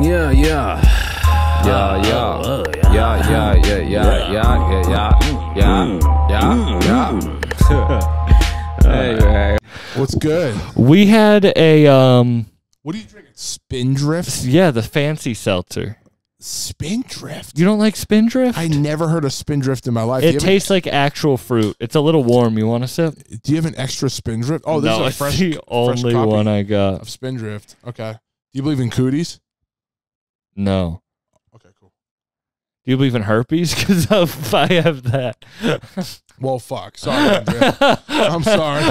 Yeah, yeah. Yeah, yeah. Oh, Yeah, yeah, yeah, yeah, yeah, yeah, yeah. Anyway, What's good? We had a What are you drinking? Spindrift? yeah, the fancy seltzer. Spindrift? You don't like Spindrift? I never heard of Spindrift in my life. It tastes like actual fruit. It's a little warm. You want a sip? Do you have an extra Spindrift? Oh, this No, is a it's fresh, the fresh only copy one I got. of Spindrift. Okay. Do you believe in cooties? No. Okay, cool. Do you believe in herpes? Because I have that. Well, fuck. Sorry, Andrea. I'm sorry.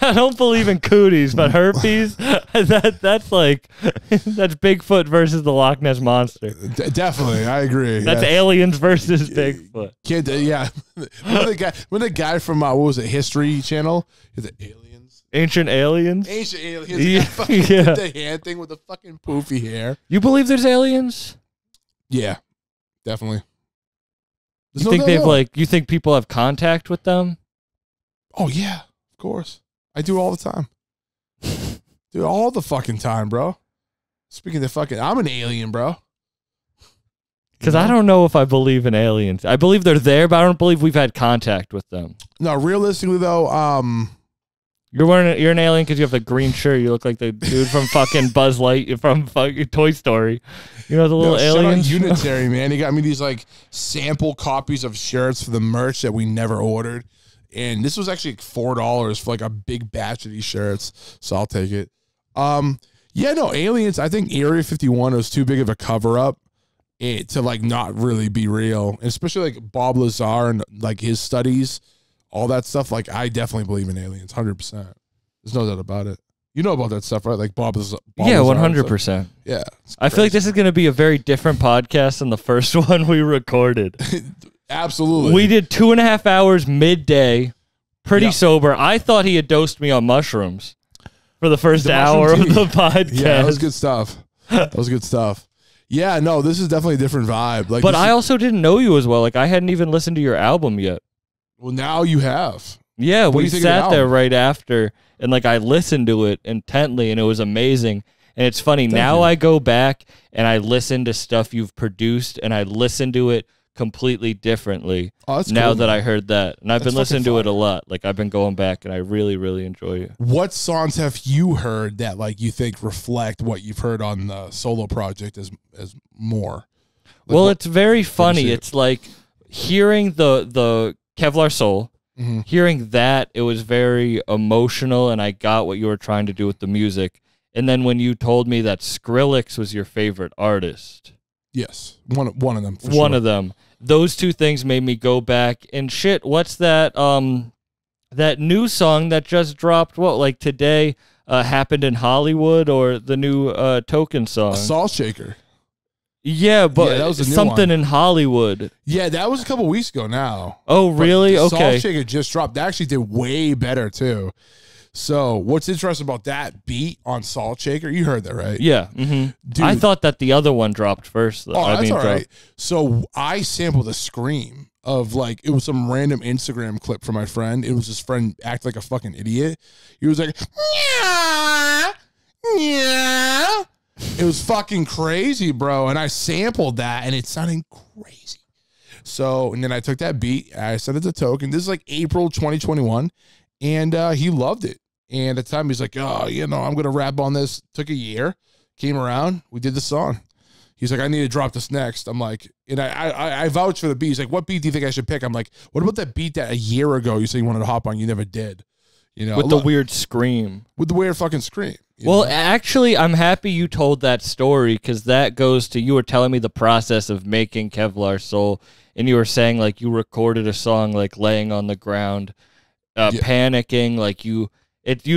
I don't believe in cooties, but herpes, that's like, that's Bigfoot versus the Loch Ness Monster. Definitely, I agree. That's aliens versus Bigfoot. Can't, yeah. When the guy from, what was it, History Channel? Is it Aliens? Ancient aliens? Ancient Aliens. Yeah, The guy fucking yeah. did the hand thing with the fucking poofy hair. You believe there's aliens? Yeah, definitely. You think you think people have contact with them? Oh, yeah, of course. I do all the time. Do it all the fucking time, bro. Speaking of fucking, I'm an alien, bro. Because I don't know if I believe in aliens. I believe they're there, but I don't believe we've had contact with them. No, realistically though, You're an alien because you have the green shirt. You look like the dude from fucking Buzz Light from fucking Toy Story. You know the little aliens. Shout out Unitary, man. He got me these like sample copies of shirts for the merch that we never ordered, and this was actually $4 for like a big batch of these shirts. So I'll take it. Yeah, no, aliens. I think Area 51 was too big of a cover up to like not really be real, and especially like Bob Lazar and like his studies, all that stuff. Like I definitely believe in aliens, 100%. There's no doubt about it. You know about that stuff, right? Like Bob Lazar. Yeah, 100%. Yeah. I feel like this is going to be a very different podcast than the first one we recorded. Absolutely. We did 2.5 hours midday, pretty Yep. sober. I thought he had dosed me on mushrooms for the first The hour mushroom of the tea. podcast. Yeah, that was good stuff. That was good stuff. Yeah, no, this is definitely a different vibe. Like, But this I is- also didn't know you as well. Like, I hadn't even listened to your album yet. well, now you have. Yeah, What do we you think of the sat there album? right after, and like I listened to it intently, and it was amazing. And it's funny, now you. I go back and I listen to stuff you've produced, and I listen to it completely differently Oh, that's now cool, that man. I heard that. And I've That's been listening fucking to it a fire. lot. Like, I've been going back, and I really, really enjoy it. What songs have you heard that like you think reflect what you've heard on the solo project as more? Like, Well, what- it's very funny. see it? It's like hearing the Kevlar Soul, Mhm. hearing that, it was very emotional, and I got what you were trying to do with the music. And then when you told me that Skrillex was your favorite artist, Yes, one of them. For one sure. of them, those two things made me go back and shit. What's that? That new song that just dropped? What, like today? Happened in Hollywood, or the new Token song? A Salt Shaker. Yeah, but Yeah, that was the new something one. in Hollywood. Yeah, that was a couple weeks ago now. Oh, But really? the Okay. Salt Shaker just dropped. That actually did way better too. So what's interesting about that beat on Salt Shaker? You heard that, right? Yeah. Mm-hmm. Dude. I thought that the other one dropped first, though. Oh, that's all dropped- right. So I sampled a scream of like, it was some random Instagram clip from my friend. It was his friend act like a fucking idiot. He was like, yeah, yeah. It was fucking crazy, bro. And I sampled that and it sounded crazy. So, and then I took that beat, I sent it to Token. This is like April 2021. And he loved it. And at the time he's like, oh, you know, I'm going to rap on this. Took a year, came around, we did the song. He's like, I need to drop this next. I'm like, and I vouch for the beat. He's like, what beat do you think I should pick? I'm like, what about that beat that a year ago you said you wanted to hop on, you never did? You know, with the weird scream. with the weird fucking scream. you Well, know? actually, I'm happy you told that story, because that goes to, you were telling me the process of making Kevlar Soul, and you were saying like you recorded a song like laying on the ground, Yeah. panicking, like you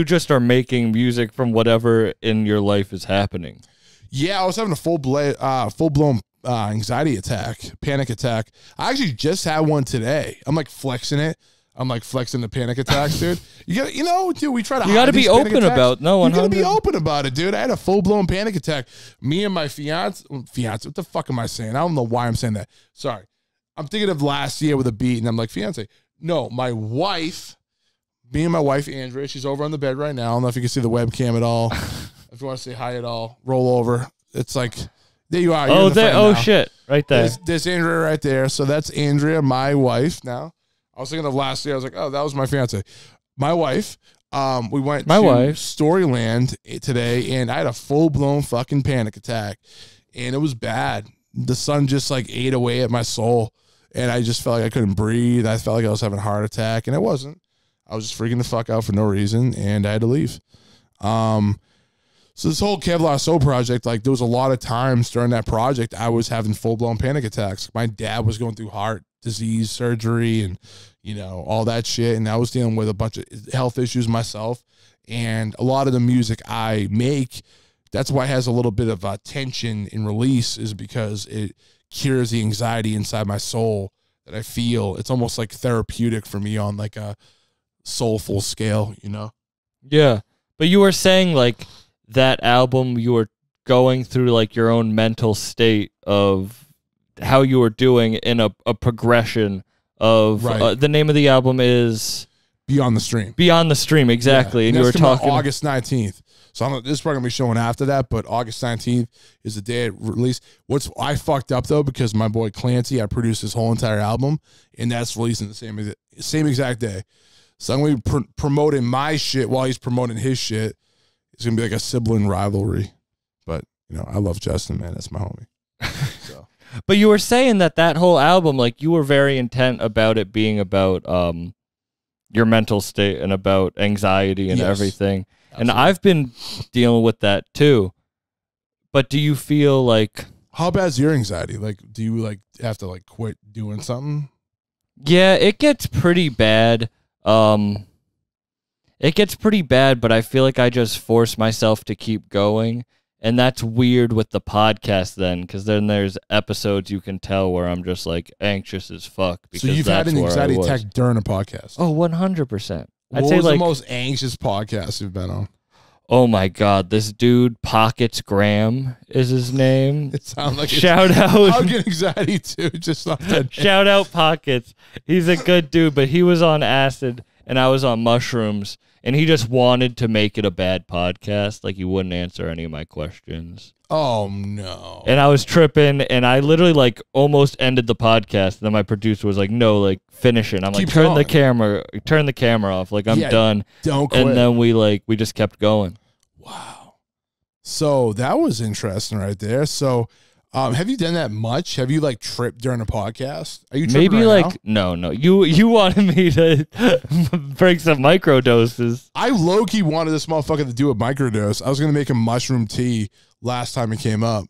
just are making music from whatever in your life is happening. Yeah, I was having a full blown anxiety attack, panic attack. I actually just had one today. I'm like flexing it. I'm like flexing the panic attacks, dude. You know, dude, we try to. You got to hide be these panic open attacks. about no You gotta be 100. open about it, dude. I had a full blown panic attack. Me and my fiance. What the fuck am I saying? I don't know why I'm saying that. Sorry, I'm thinking of last year with a beat, and I'm like fiance. No, my wife. Me and my wife Andrea. She's over on the bed right now. I don't know if you can see the webcam at all. If you want to say hi at all, roll over. It's like, there you are. You're in Oh, the there. frame Oh now. shit! Right there. There's Andrea right there. So that's Andrea, my wife. Now, I was thinking of last year. I was like, oh, that was my fiance, my wife. We went to Storyland today, and I had a full blown fucking panic attack, and it was bad. The sun just like ate away at my soul, and I just felt like I couldn't breathe. I felt like I was having a heart attack, and it wasn't. I was just freaking the fuck out for no reason, and I had to leave. So this whole Kevlar Soul project, like there was a lot of times during that project I was having full-blown panic attacks. My dad was going through heart disease surgery and, you know, all that shit. And I was dealing with a bunch of health issues myself. And a lot of the music I make, that's why it has a little bit of tension and release, is because it cures the anxiety inside my soul that I feel. It's almost like therapeutic for me on like a soulful scale, you know? Yeah. But you were saying like that album, you were going through like your own mental state of how you were doing in a progression of the name of the album is Beyond the Stream. Beyond the Stream, exactly. Yeah. And you were talking August 19th. So this is probably gonna be showing after that, but August 19th is the day it released. I fucked up though, because my boy Clancy, I produced his whole entire album, and that's releasing the same exact day. So I'm gonna be promoting my shit while he's promoting his shit. It's gonna be like a sibling rivalry, but you know, I love Justin, man. That's my homie. So. But you were saying that whole album, like you were very intent about it being about your mental state and about anxiety and everything. Absolutely. And I've been dealing with that too. But do you feel like, how bad's your anxiety? Like, do you like have to like quit doing something? Yeah, it gets pretty bad. It gets pretty bad, but I feel like I just force myself to keep going. And that's weird with the podcast then, because then there's episodes you can tell where I'm just like anxious as fuck. So you've had an anxiety attack during a podcast? Oh, 100%. What was the most anxious podcast you've been on? Oh my God, this dude, Pockets Graham is his name. It sounds like shout out. I'll get anxiety too, just off that. Shout out Pockets. He's a good dude, but he was on acid and I was on mushrooms, and he just wanted to make it a bad podcast. Like he wouldn't answer any of my questions. Oh no. And I was tripping, and I literally like almost ended the podcast. And then my producer was like, "No, like finish it." I'm like, turn the camera off. Like I'm done. Don't quit. And then we just kept going. Wow. So that was interesting right there. So have you done that much? Have you like tripped during a podcast? Are you tripping maybe right like now? No. You wanted me to break some micro doses. I low-key wanted this motherfucker to do a microdose. I was gonna make a mushroom tea last time it came up.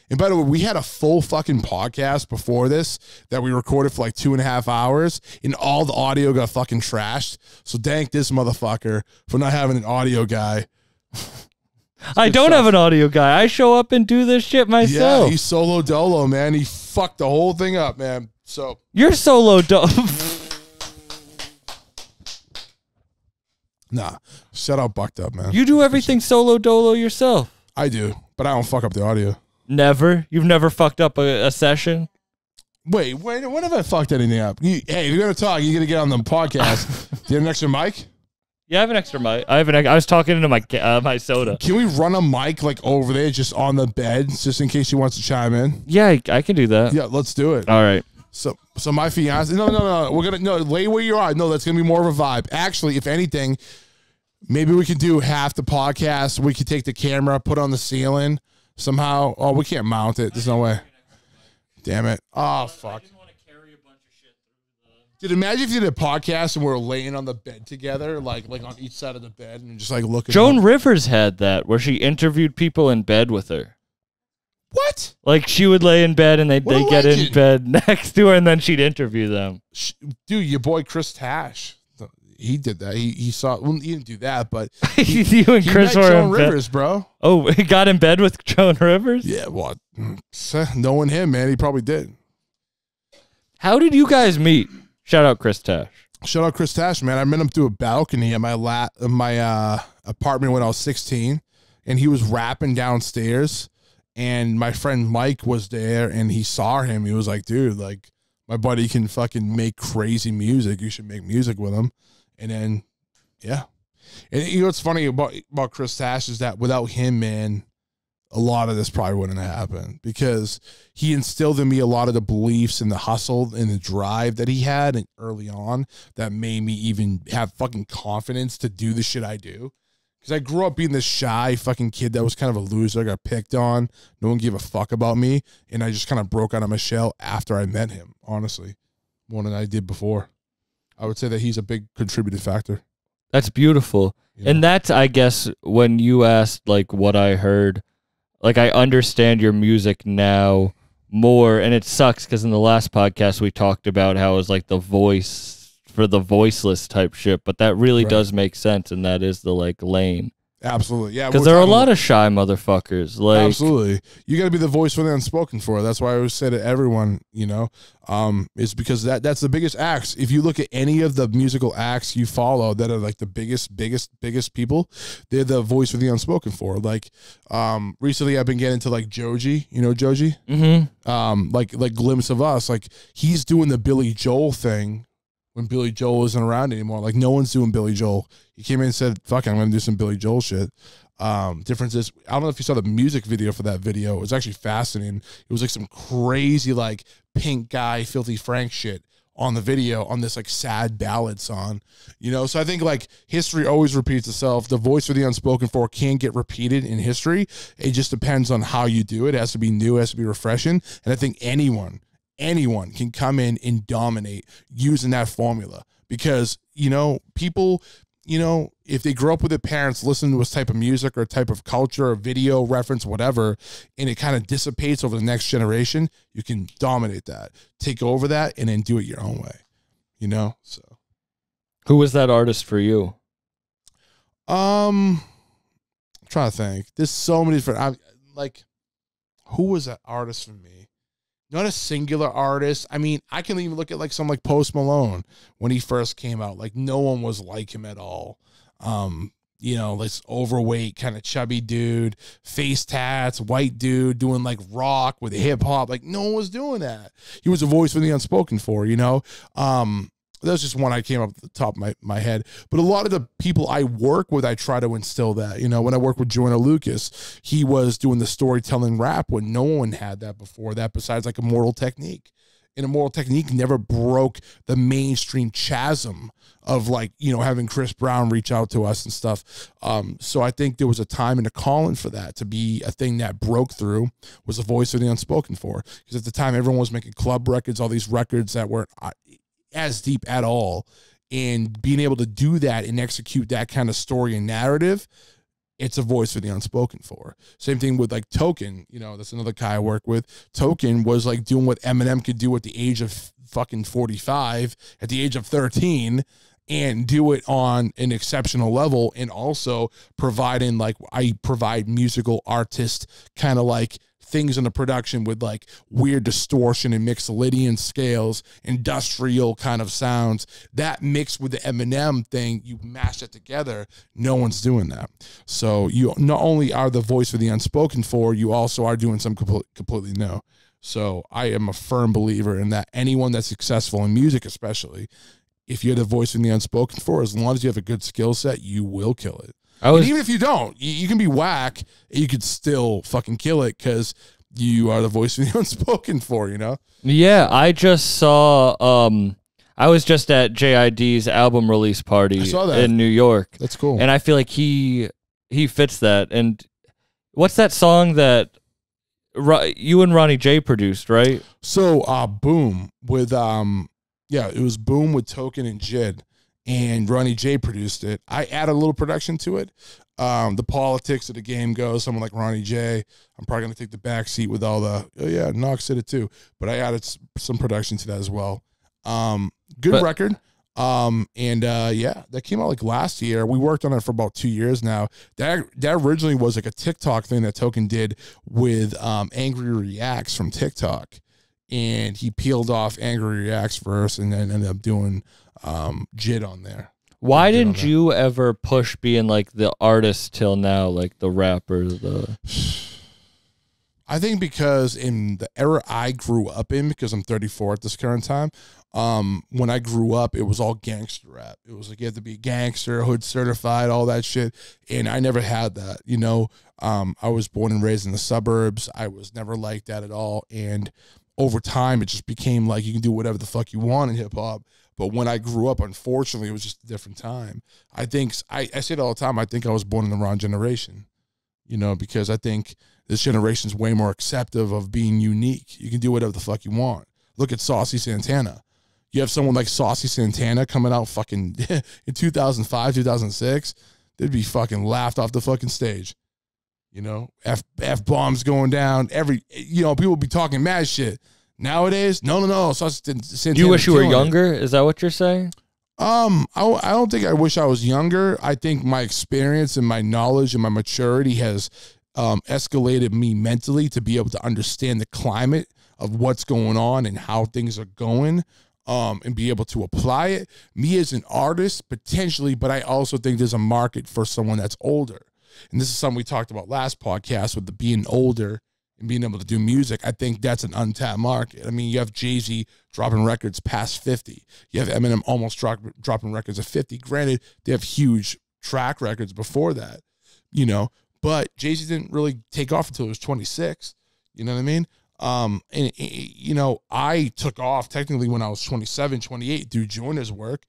And by the way, we had a full fucking podcast before this that we recorded for like 2.5 hours, and all the audio got fucking trashed. So thank this motherfucker for not having an audio guy. I don't have an audio guy. I show up and do this shit myself. Yeah, he's solo dolo, man. He fucked the whole thing up, man. So you're solo dolo. Nah, shut up, bucked up, man. You do everything solo dolo yourself. I do, but I don't fuck up the audio. Never? You've never fucked up a session? Wait, when have I fucked anything up? Hey, if you're gonna talk, you're gonna get on the podcast. Do you have an extra mic? Yeah, I have an extra mic. I was talking into my soda. Can we run a mic like over there, just on the bed, just in case she wants to chime in? Yeah, I can do that. Yeah, let's do it. All right. So my fiance. No. We're gonna lay where you are. No, that's gonna be more of a vibe. Actually, if anything, maybe we could do half the podcast. We could take the camera, put it on the ceiling somehow. Oh, we can't mount it. There's no way. Damn it. Oh fuck. Dude, imagine if you did a podcast and we were laying on the bed together, like on each side of the bed, and just like looking. Joan Rivers had that, where she interviewed people in bed with her. What? Like she would lay in bed and they get in bed next to her, and then she'd interview them. Dude, your boy Chris Tash, he did that. He saw. Well, he didn't do that, but you and Chris were Joan Rivers, bro. Oh, he got in bed with Joan Rivers? Yeah, well, knowing him, man, he probably did. How did you guys meet? Shout out Chris Tash. Shout out Chris Tash, man. I met him through a balcony at my apartment when I was 16, and he was rapping downstairs, and my friend Mike was there, and he saw him. He was like, dude, like, my buddy can fucking make crazy music. You should make music with him. And then, yeah. And you know what's funny about Chris Tash is that without him, man, a lot of this probably wouldn't have happened, because he instilled in me a lot of the beliefs and the hustle and the drive that he had and early on that made me even have fucking confidence to do the shit I do. Because I grew up being this shy fucking kid that was kind of a loser. I got picked on. No one gave a fuck about me. And I just kind of broke out of my shell after I met him, honestly, more than I did before. I would say that he's a big contributing factor. That's beautiful. You know? And that's, I guess, when you asked, like, what I heard, like, I understand your music now more, and it sucks because in the last podcast we talked about how it was like the voice for the voiceless type shit, but that really does make sense, and that is the, like, lane. Absolutely, yeah. Because there are a lot of shy motherfuckers. Like, absolutely, you got to be the voice for the unspoken for. That's why I always say to everyone, you know, is because that's the biggest acts. If you look at any of the musical acts you follow that are like the biggest people, they're the voice for the unspoken for. Like, recently I've been getting into like Joji, you know Joji, like Glimpse of Us, like he's doing the Billy Joel thing. When Billy Joel isn't around anymore, like no one's doing Billy Joel. He came in and said, fuck it, I'm going to do some Billy Joel shit. Difference is, I don't know if you saw the music video for that video. It was actually fascinating. It was like some crazy, like Pink Guy, Filthy Frank shit on the video on this like sad ballad song, you know? So I think like history always repeats itself. The voice for the unspoken for can't get repeated in history. It just depends on how you do it. It has to be new, it has to be refreshing. And I think anyone can come in and dominate using that formula, because, you know, people, you know, if they grow up with their parents listening to this type of music or type of culture or video reference, whatever, and it kind of dissipates over the next generation, you can dominate that, take over that, and then do it your own way, you know? So who was that artist for you? I'm trying to think. There's so many different, like, who was that artist for me? Not a singular artist. I mean, I can even look at like some like Post Malone when he first came out. Like no one was like him at all. You know, this overweight kind of chubby dude, face tats, white dude doing like rock with hip hop. Like no one was doing that. He was a voice for the unspoken for, you know. That was just one I came up at the top of my head. But a lot of the people I work with, I try to instill that. You know, when I work with Joyner Lucas, he was doing the storytelling rap when no one had that before that, besides like Immortal Technique. And Immortal Technique never broke the mainstream chasm of like, you know, having Chris Brown reach out to us and stuff. So I think there was a time and a calling for that to be a thing that broke through, was a voice of the unspoken for. Because at the time, everyone was making club records, all these records that weren't as deep at all, and being able to do that and execute that kind of story and narrative, it's a voice for the unspoken for. Same thing with like Token, you know, that's another guy I work with. Token was like doing what Eminem could do at the age of fucking 45, at the age of 13, and do it on an exceptional level, and also providing, like, I provide musical artist kind of like things in the production with like weird distortion and mixolydian scales, industrial kind of sounds, that mixed with the Eminem thing, you mash that together. No one's doing that. So you not only are the voice for the unspoken for, you also are doing something completely new. So I am a firm believer in that anyone that's successful in music, especially, if you're the voice in the unspoken for, as long as you have a good skill set, you will kill it. And even if you don't, you can be whack, you could still fucking kill it because you are the voice of the unspoken for, you know? Yeah, I just saw, I was just at JID's album release party in New York. That's cool. And I feel like he fits that. And what's that song that you and Ronnie J produced, right? So, Boom with, yeah, it was Boom with Token and Jid. And Ronnie J produced it. I added a little production to it. The politics of the game goes, someone like Ronnie J, I'm probably going to take the back seat with all the, oh yeah, Knox did it too. But I added some production to that as well. Good record. Yeah, that came out like last year. We worked on it for about 2 years now. That originally was like a TikTok thing that Token did with Angry Reacts from TikTok. And he peeled off Angry Reacts first and then ended up doing Jid on there. Why didn't you ever push being like the artist till now, like the rapper? I think because in the era I grew up in, because I'm 34 at this current time, when I grew up, it was all gangster rap. It was like you had to be gangster, hood certified, all that shit. And I never had that, you know. I was born and raised in the suburbs. I was never like that at all. And over time, it just became like you can do whatever the fuck you want in hip hop. But when I grew up, unfortunately, it was just a different time. I think, I say it all the time, I think I was born in the wrong generation, you know, because I think this generation is way more acceptive of being unique. You can do whatever the fuck you want. Look at Saucy Santana. You have someone like Saucy Santana coming out fucking in 2005, 2006, they'd be fucking laughed off the fucking stage. You know, F-bombs going down. You know, people be talking mad shit. Nowadays, no. Saucy Santana. You wish you were younger? Is that what you're saying? I don't think I wish I was younger. I think my experience and my knowledge and my maturity has escalated me mentally to be able to understand the climate of what's going on and how things are going, and be able to apply it. Me as an artist, potentially, but I also think there's a market for someone that's older. And this is something we talked about last podcast with the being older and being able to do music. I think that's an untapped market. I mean, you have Jay-Z dropping records past 50. You have Eminem almost dropping records at 50. Granted, they have huge track records before that, you know, but Jay-Z didn't really take off until he was 26. You know what I mean? And you know, I took off technically when I was 27, 28 through Joyner's work,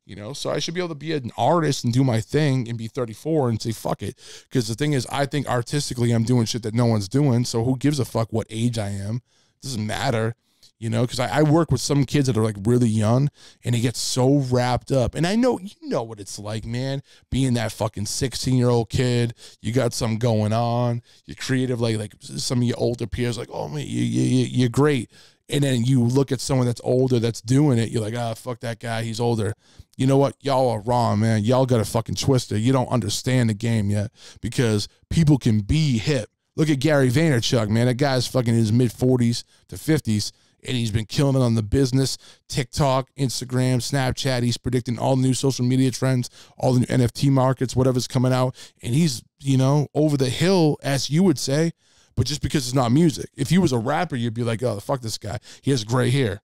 you know, so I should be able to be an artist and do my thing and be 34 and say, fuck it. Because the thing is, I think artistically I'm doing shit that no one's doing. So who gives a fuck what age I am? It doesn't matter, you know, because I work with some kids that are like really young and they get so wrapped up. And I know, you know what it's like, man, being that fucking 16-year-old kid. You got something going on. You're creative, like some of your older peers, like, oh, man, you're great. And then you look at someone that's older that's doing it. You're like, ah, fuck that guy. He's older. You know what? Y'all are wrong, man. Y'all got a fucking twister. You don't understand the game yet because people can be hip. Look at Gary Vaynerchuk, man. That guy's fucking in his mid-40s to 50s, and he's been killing it on the business, TikTok, Instagram, Snapchat. He's predicting all the new social media trends, all the new NFT markets, whatever's coming out. And he's, you know, over the hill, as you would say, but just because it's not music. If he was a rapper, you'd be like, oh, fuck this guy. He has gray hair.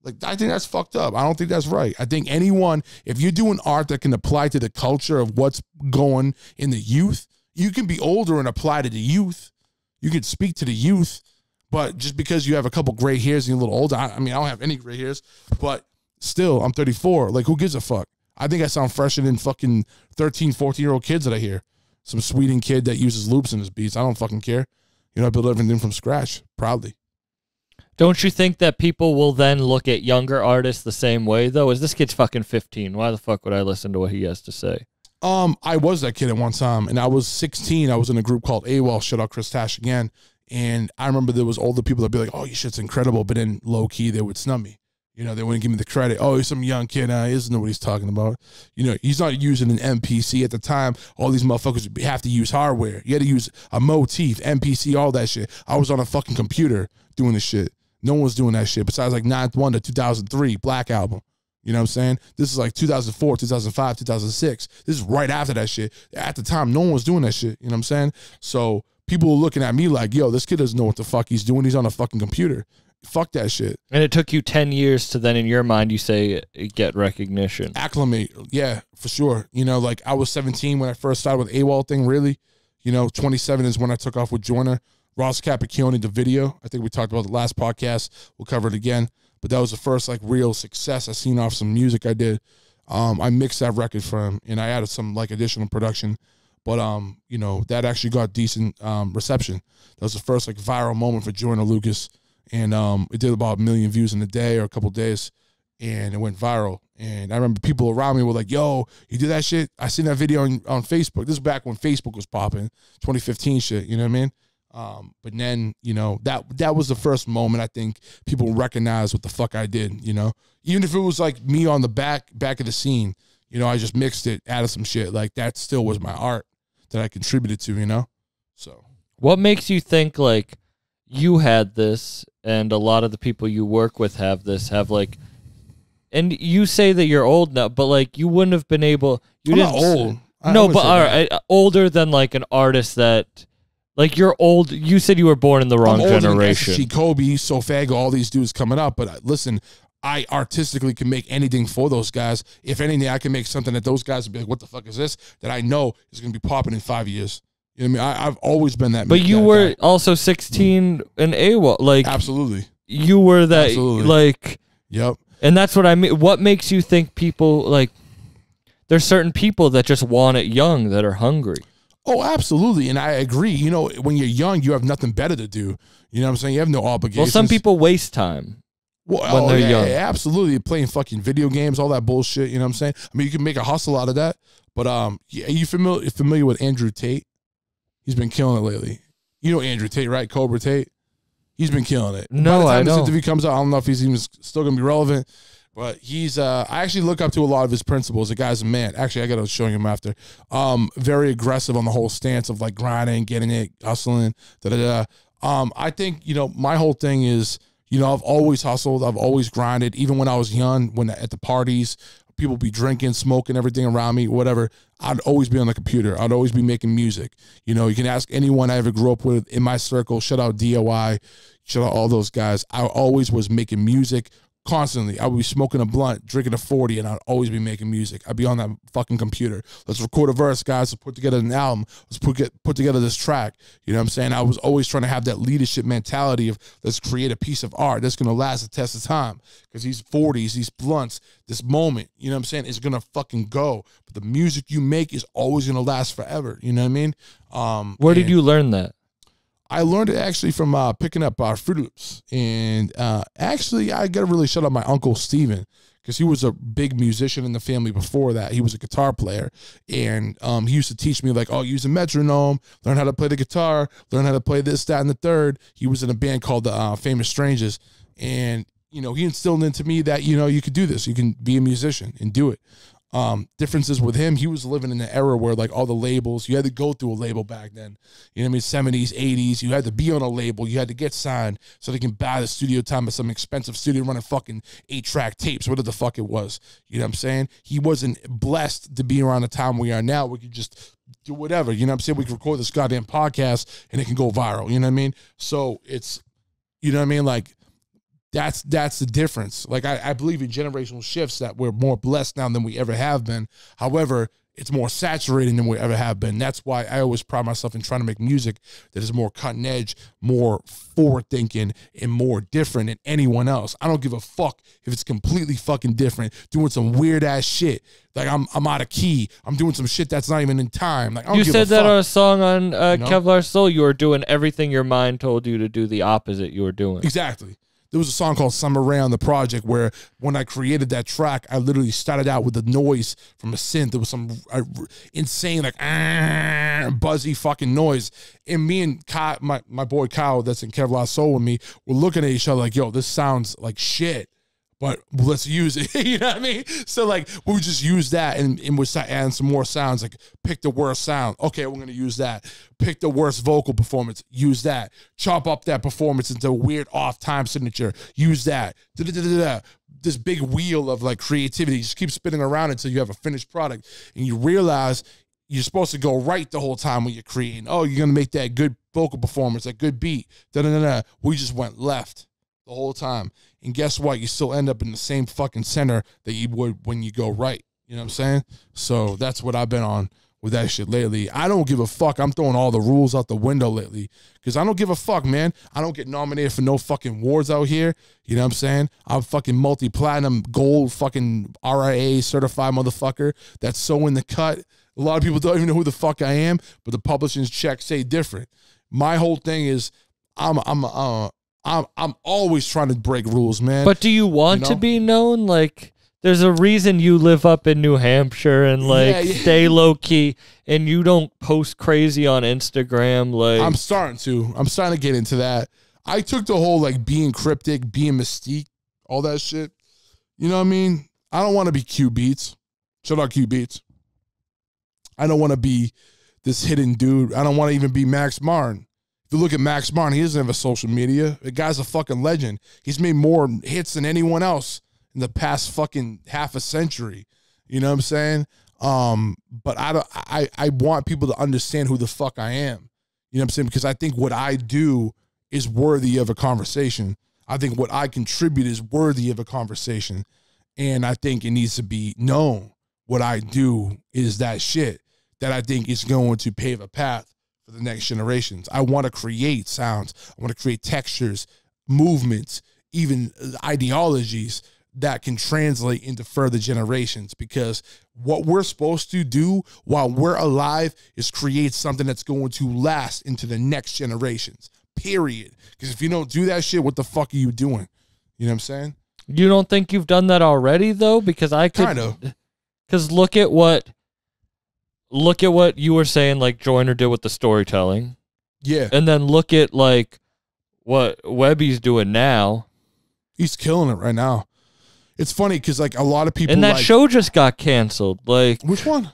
Like, I think that's fucked up. I don't think that's right. I think anyone, if you're doing art that can apply to the culture of what's going in the youth, you can be older and apply to the youth. You can speak to the youth, but just because you have a couple gray hairs and you're a little older, I mean, I don't have any gray hairs, but still, I'm 34. Like, who gives a fuck? I think I sound fresher than fucking 13, 14-year-old kids that I hear. Some Sweden kid that uses loops in his beats. I don't fucking care. You know, I build everything from scratch, proudly. Don't you think that people will then look at younger artists the same way, though? Is this kid's fucking 15? Why the fuck would I listen to what he has to say? I was that kid at one time, and I was 16. I was in a group called AWOL, shout out Chris Tash again, and I remember there was older people that'd be like, oh, your shit's incredible, but then low-key, they would snub me. You know, they wouldn't give me the credit. Oh, he's some young kid. He doesn't know what he's talking about. You know, he's not using an MPC at the time. All these motherfuckers have to use hardware. You had to use a motif, MPC, all that shit. I was on a fucking computer doing this shit. No one was doing that shit besides like 9th Wonder, 2003, Black Album. You know what I'm saying? This is like 2004, 2005, 2006. This is right after that shit. At the time, no one was doing that shit. You know what I'm saying? So people were looking at me like, yo, this kid doesn't know what the fuck he's doing. He's on a fucking computer. Fuck that shit. And it took you 10 years to then, in your mind, you say, get recognition. Acclimate. Yeah, for sure. You know, like I was 17 when I first started with AWOL thing, really. You know, 27 is when I took off with Joyner. Ross Capacchione, the video. I think we talked about the last podcast. We'll cover it again. But that was the first like real success I seen off some music I did. I mixed that record for him and I added some like additional production. But you know, that actually got decent reception. That was the first like viral moment for Joyner Lucas. And it did about 1 million views in a day or a couple days. And it went viral. And I remember people around me were like, yo, you did that shit? I seen that video on Facebook. This is back when Facebook was popping, 2015 shit, you know what I mean? But then, you know, that was the first moment I think people recognize what the fuck I did, you know? Even if it was like me on the back of the scene, you know, I just mixed it, added some shit. Like that still was my art that I contributed to, you know? So what makes you think like you had this and a lot of the people you work with have this, have like, and you say that you're old now, but like you wouldn't have been able, I'm not old. No, but all right, older than like an artist that Like you're old. You said you were born in the wrong generation. Like Kobe, Sofago, all these dudes coming up. But listen, I artistically can make anything for those guys. If anything, I can make something that those guys would be like, what the fuck is this? That I know is going to be popping in 5 years. You know what I mean? I've always been that. But you were also 16 in AWOL. Like, absolutely. You were that. Absolutely. Like, yep. And that's what I mean. What makes you think people, like, there's certain people that just want it young, that are hungry. Oh, absolutely. And I agree. You know, when you're young, you have nothing better to do. You know what I'm saying? You have no obligations. Well, some people waste time. Well, when they're young. Yeah, absolutely. Playing fucking video games, all that bullshit. You know what I'm saying? I mean, you can make a hustle out of that. But yeah, are you familiar with Andrew Tate? He's been killing it lately. You know Andrew Tate, right? Cobra Tate. He's been killing it. No, By the time I this don't. interview comes out, I don't know if he's even still going to be relevant. But he's, I actually look up to a lot of his principles. The guy's a man. Actually, I got to show him after. Very aggressive on the whole stance of like grinding, getting it, hustling, I think, you know, my whole thing is, you know, I've always hustled. I've always grinded. Even when I was young, when at the parties, people be drinking, smoking, everything around me, whatever, I'd always be on the computer. I'd always be making music. You know, you can ask anyone I ever grew up with in my circle. Shout out DOI. Shout out all those guys. I always was making music constantly. I would be smoking a blunt, drinking a 40, and I'd always be making music. I'd be on that fucking computer. Let's record a verse, guys. Let's put together an album. Let's put together this track. You know what I'm saying? I was always trying to have that leadership mentality of let's create a piece of art that's going to last the test of time. Because these 40s, these blunts, this moment, you know what I'm saying, is going to fucking go. But the music you make is always going to last forever. You know what I mean? Where did you learn that? I learned it actually from picking up Fruit Loops. And actually, I got to really shout out my uncle, Steven, because he was a big musician in the family before that. He was a guitar player. And he used to teach me, like, oh, use a metronome, learn how to play the guitar, learn how to play this, that, and the third. He was in a band called the Famous Strangers. And, you know, he instilled into me that, you know, you could do this. You can be a musician and do it. Differences with him, he was living in an era where like all the labels, you had to go through a label back then. You know what I mean? 70s, 80s, you had to be on a label, you had to get signed so they can buy the studio time at some expensive studio running fucking 8-track tapes, whatever the fuck it was. You know what I'm saying? He wasn't blessed to be around the time we are now. We could just do whatever. You know what I'm saying? We can record this goddamn podcast and it can go viral. You know what I mean? So it's, you know what I mean? Like, that's the difference. Like, I believe in generational shifts that we're more blessed now than we ever have been. However, it's more saturating than we ever have been. That's why I always pride myself in trying to make music that is more cutting edge, more forward thinking, and more different than anyone else. I don't give a fuck if it's completely fucking different, doing some weird ass shit. Like I'm out of key. I'm doing some shit that's not even in time. Like I don't you give said a that fuck. on a song on You know? Kevlar Soul. You were doing everything your mind told you to do, the opposite you were doing. Exactly. There was a song called Summer Rain on the project where when I created that track, I literally started out with the noise from a synth. There was some insane, like, buzzy fucking noise. And me and Kyle, my boy Kyle that's in Kevlar Soul with me, were looking at each other like, yo, this sounds like shit, but let's use it. You know what I mean? So, like, we would just use that and we'd start adding some more sounds, like, pick the worst sound. Okay, we're going to use that. Pick the worst vocal performance. Use that. Chop up that performance into a weird off time signature. Use that. This big wheel of, like, creativity just keeps spinning around until you have a finished product. And you realize you're supposed to go right the whole time when you're creating. Oh, you're going to make that good vocal performance, that good beat. We just went left the whole time. And guess what? You still end up in the same fucking center that you would when you go right. You know what I'm saying? So that's what I've been on with that shit lately. I don't give a fuck. I'm throwing all the rules out the window lately because I don't give a fuck, man. I don't get nominated for no fucking awards out here. You know what I'm saying? I'm fucking multi-platinum gold fucking RIA certified motherfucker that's so in the cut. A lot of people don't even know who the fuck I am, but the publishing's checks say different. My whole thing is I'm always trying to break rules, man. But do you want to be known? Like, there's a reason you live up in New Hampshire and, like, stay low key and you don't post crazy on Instagram. Like, I'm starting to get into that. I took the whole, like, being cryptic, being mystique, all that shit. You know what I mean? I don't want to be Q Beatz. Shout out Q Beatz. I don't want to be this hidden dude. I don't want to even be Max Martin. If you look at Max Martin, he doesn't have a social media. The guy's a fucking legend. He's made more hits than anyone else in the past fucking half a century. You know what I'm saying? But I want people to understand who the fuck I am. You know what I'm saying? Because I think what I do is worthy of a conversation. I think what I contribute is worthy of a conversation. And I think it needs to be known what I do is that shit that I think is going to pave a path for the next generations. I want to create sounds. I want to create textures, movements, even ideologies that can translate into further generations, because what we're supposed to do while we're alive is create something that's going to last into the next generations, period. Because if you don't do that shit, what the fuck are you doing? You know what I'm saying? You don't think you've done that already, though? Because I could... Kind of. Because look at what you were saying, like Joyner did with the storytelling. Yeah. And then look at, like, what Webby's doing now. He's killing it right now. It's funny because, like, a lot of people... And that like, show just got canceled. Like, which one?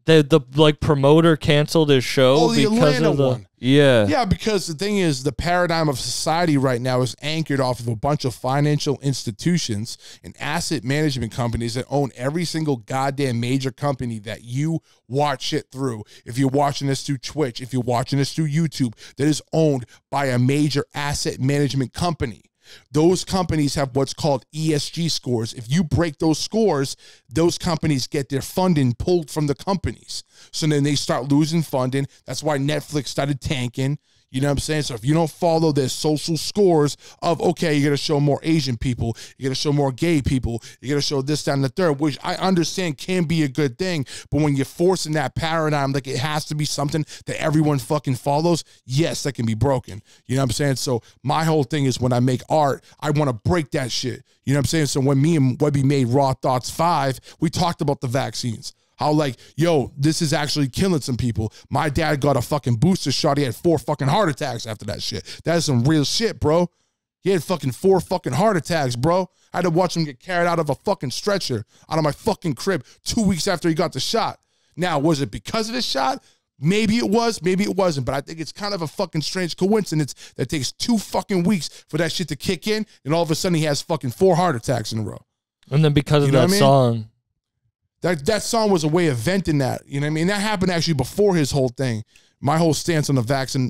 The like promoter canceled his show. Oh, the because Atlanta of the one. Yeah. Yeah, because the thing is, the paradigm of society right now is anchored off of a bunch of financial institutions and asset management companies that own every single goddamn major company that you watch it through. If you're watching this through Twitch, if you're watching this through YouTube, that is owned by a major asset management company. Those companies have what's called ESG scores. If you break those scores, those companies get their funding pulled from the companies. So then they start losing funding. That's why Netflix started tanking. You know what I'm saying? So if you don't follow their social scores of, okay, you're going to show more Asian people, you're going to show more gay people, you're going to show this, that, and the third, which I understand can be a good thing. But when you're forcing that paradigm, like it has to be something that everyone fucking follows, yes, that can be broken. You know what I'm saying? So my whole thing is when I make art, I want to break that shit. You know what I'm saying? So when me and Webby made Raw Thoughts 5, we talked about the vaccines. How like, yo, this is actually killing some people. My dad got a fucking booster shot. He had 4 fucking heart attacks after that shit. That is some real shit, bro. He had fucking 4 fucking heart attacks, bro. I had to watch him get carried out of a fucking stretcher out of my fucking crib 2 weeks after he got the shot. Now, was it because of the shot? Maybe it was, maybe it wasn't, but I think it's kind of a fucking strange coincidence that it takes 2 fucking weeks for that shit to kick in, and all of a sudden he has fucking 4 heart attacks in a row. And then because of that song... That song was a way of venting that. You know what I mean? That happened actually before his whole thing. My whole stance on the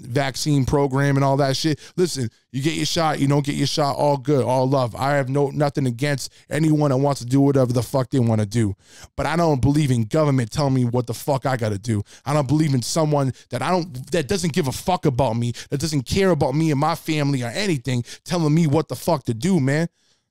vaccine program and all that shit. Listen, you get your shot, you don't get your shot, all good, all love. I have nothing against anyone that wants to do whatever the fuck they want to do. But I don't believe in government telling me what the fuck I got to do. I don't believe in someone that doesn't give a fuck about me, that doesn't care about me and my family or anything, telling me what the fuck to do, man.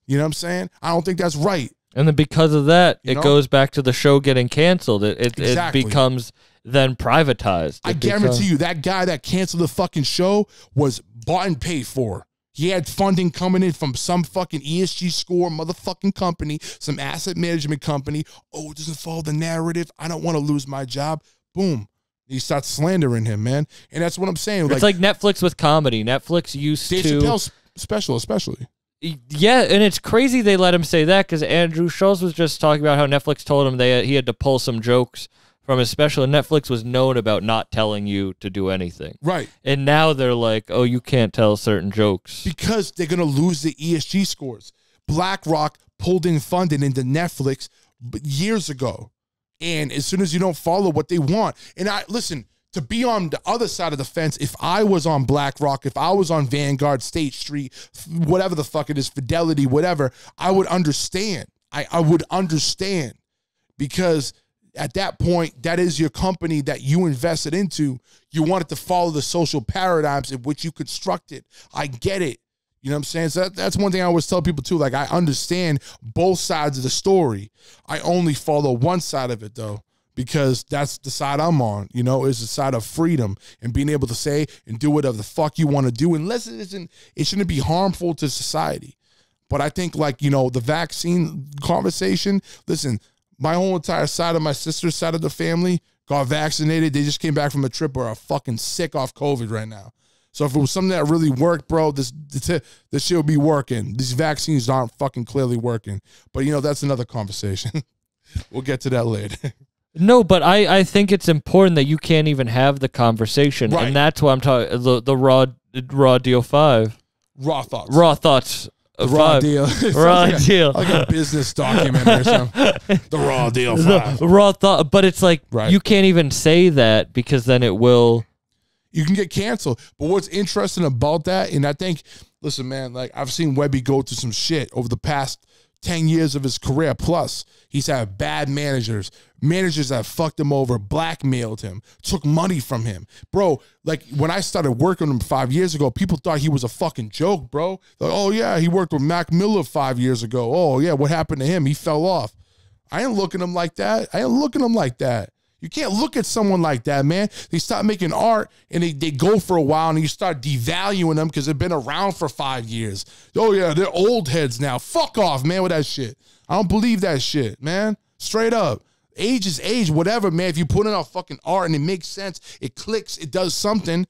You know what I'm saying? I don't think that's right. And then because of that, it goes back to the show getting canceled. It becomes then privatized. I guarantee you that guy that canceled the fucking show was bought and paid for. He had funding coming in from some fucking ESG score motherfucking company, some asset management company. Oh, it doesn't follow the narrative. I don't want to lose my job. Boom. He starts slandering him, man. And that's what I'm saying. It's like Netflix with comedy. Netflix used Dave to... Chappelle's special, especially. Yeah, and it's crazy they let him say that because Andrew Schultz was just talking about how Netflix told him he had to pull some jokes from his special, and Netflix was known about not telling you to do anything. Right. And now they're like, oh, you can't tell certain jokes. Because they're going to lose the ESG scores. BlackRock pulled in funding into Netflix years ago. And as soon as you don't follow what they want, and listen, to be on the other side of the fence, if I was on BlackRock, if I was on Vanguard, State Street, whatever the fuck it is, Fidelity, whatever, I would understand. I would understand, because at that point, that is your company that you invested into. You want it to follow the social paradigms in which you constructed. I get it. You know what I'm saying? So that's one thing I always tell people too. Like, I understand both sides of the story. I only follow one side of it though, because that's the side I'm on, is the side of freedom and being able to say and do whatever the fuck you want to do, unless it shouldn't be harmful to society. But I think the vaccine conversation, listen, my whole entire side of my sister's side of the family got vaccinated. They just came back from a trip or are fucking sick off COVID right now. So if it was something that really worked, bro, this shit would be working. These vaccines aren't fucking clearly working. But, that's another conversation. We'll get to that later. No, but I think it's important that you can't even have the conversation. Right. And that's why I'm talking the raw deal 5. Raw thoughts. Raw thoughts. Raw 5. deal. Raw deal. Like a business document or something. The raw deal 5. Raw thought, but it's like Right. you can't even say that because then it will. You can get canceled. But what's interesting about that, and I think, listen, man, like I've seen Webby go through some shit over the past 10 years of his career plus. He's had bad managers that fucked him over, blackmailed him, took money from him. Bro, like when I started working with him 5 years ago, people thought he was a fucking joke, bro. Like, oh yeah, he worked with Mac Miller 5 years ago. Oh yeah, what happened to him? He fell off. I ain't looking at him like that. You can't look at someone like that, man. They start making art and they go for a while and you start devaluing them because they've been around for 5 years. Oh, yeah, they're old heads now. Fuck off, man, with that shit. I don't believe that shit, man. Straight up. Age is age, whatever, man. If you put in our fucking art and it makes sense, it clicks, it does something,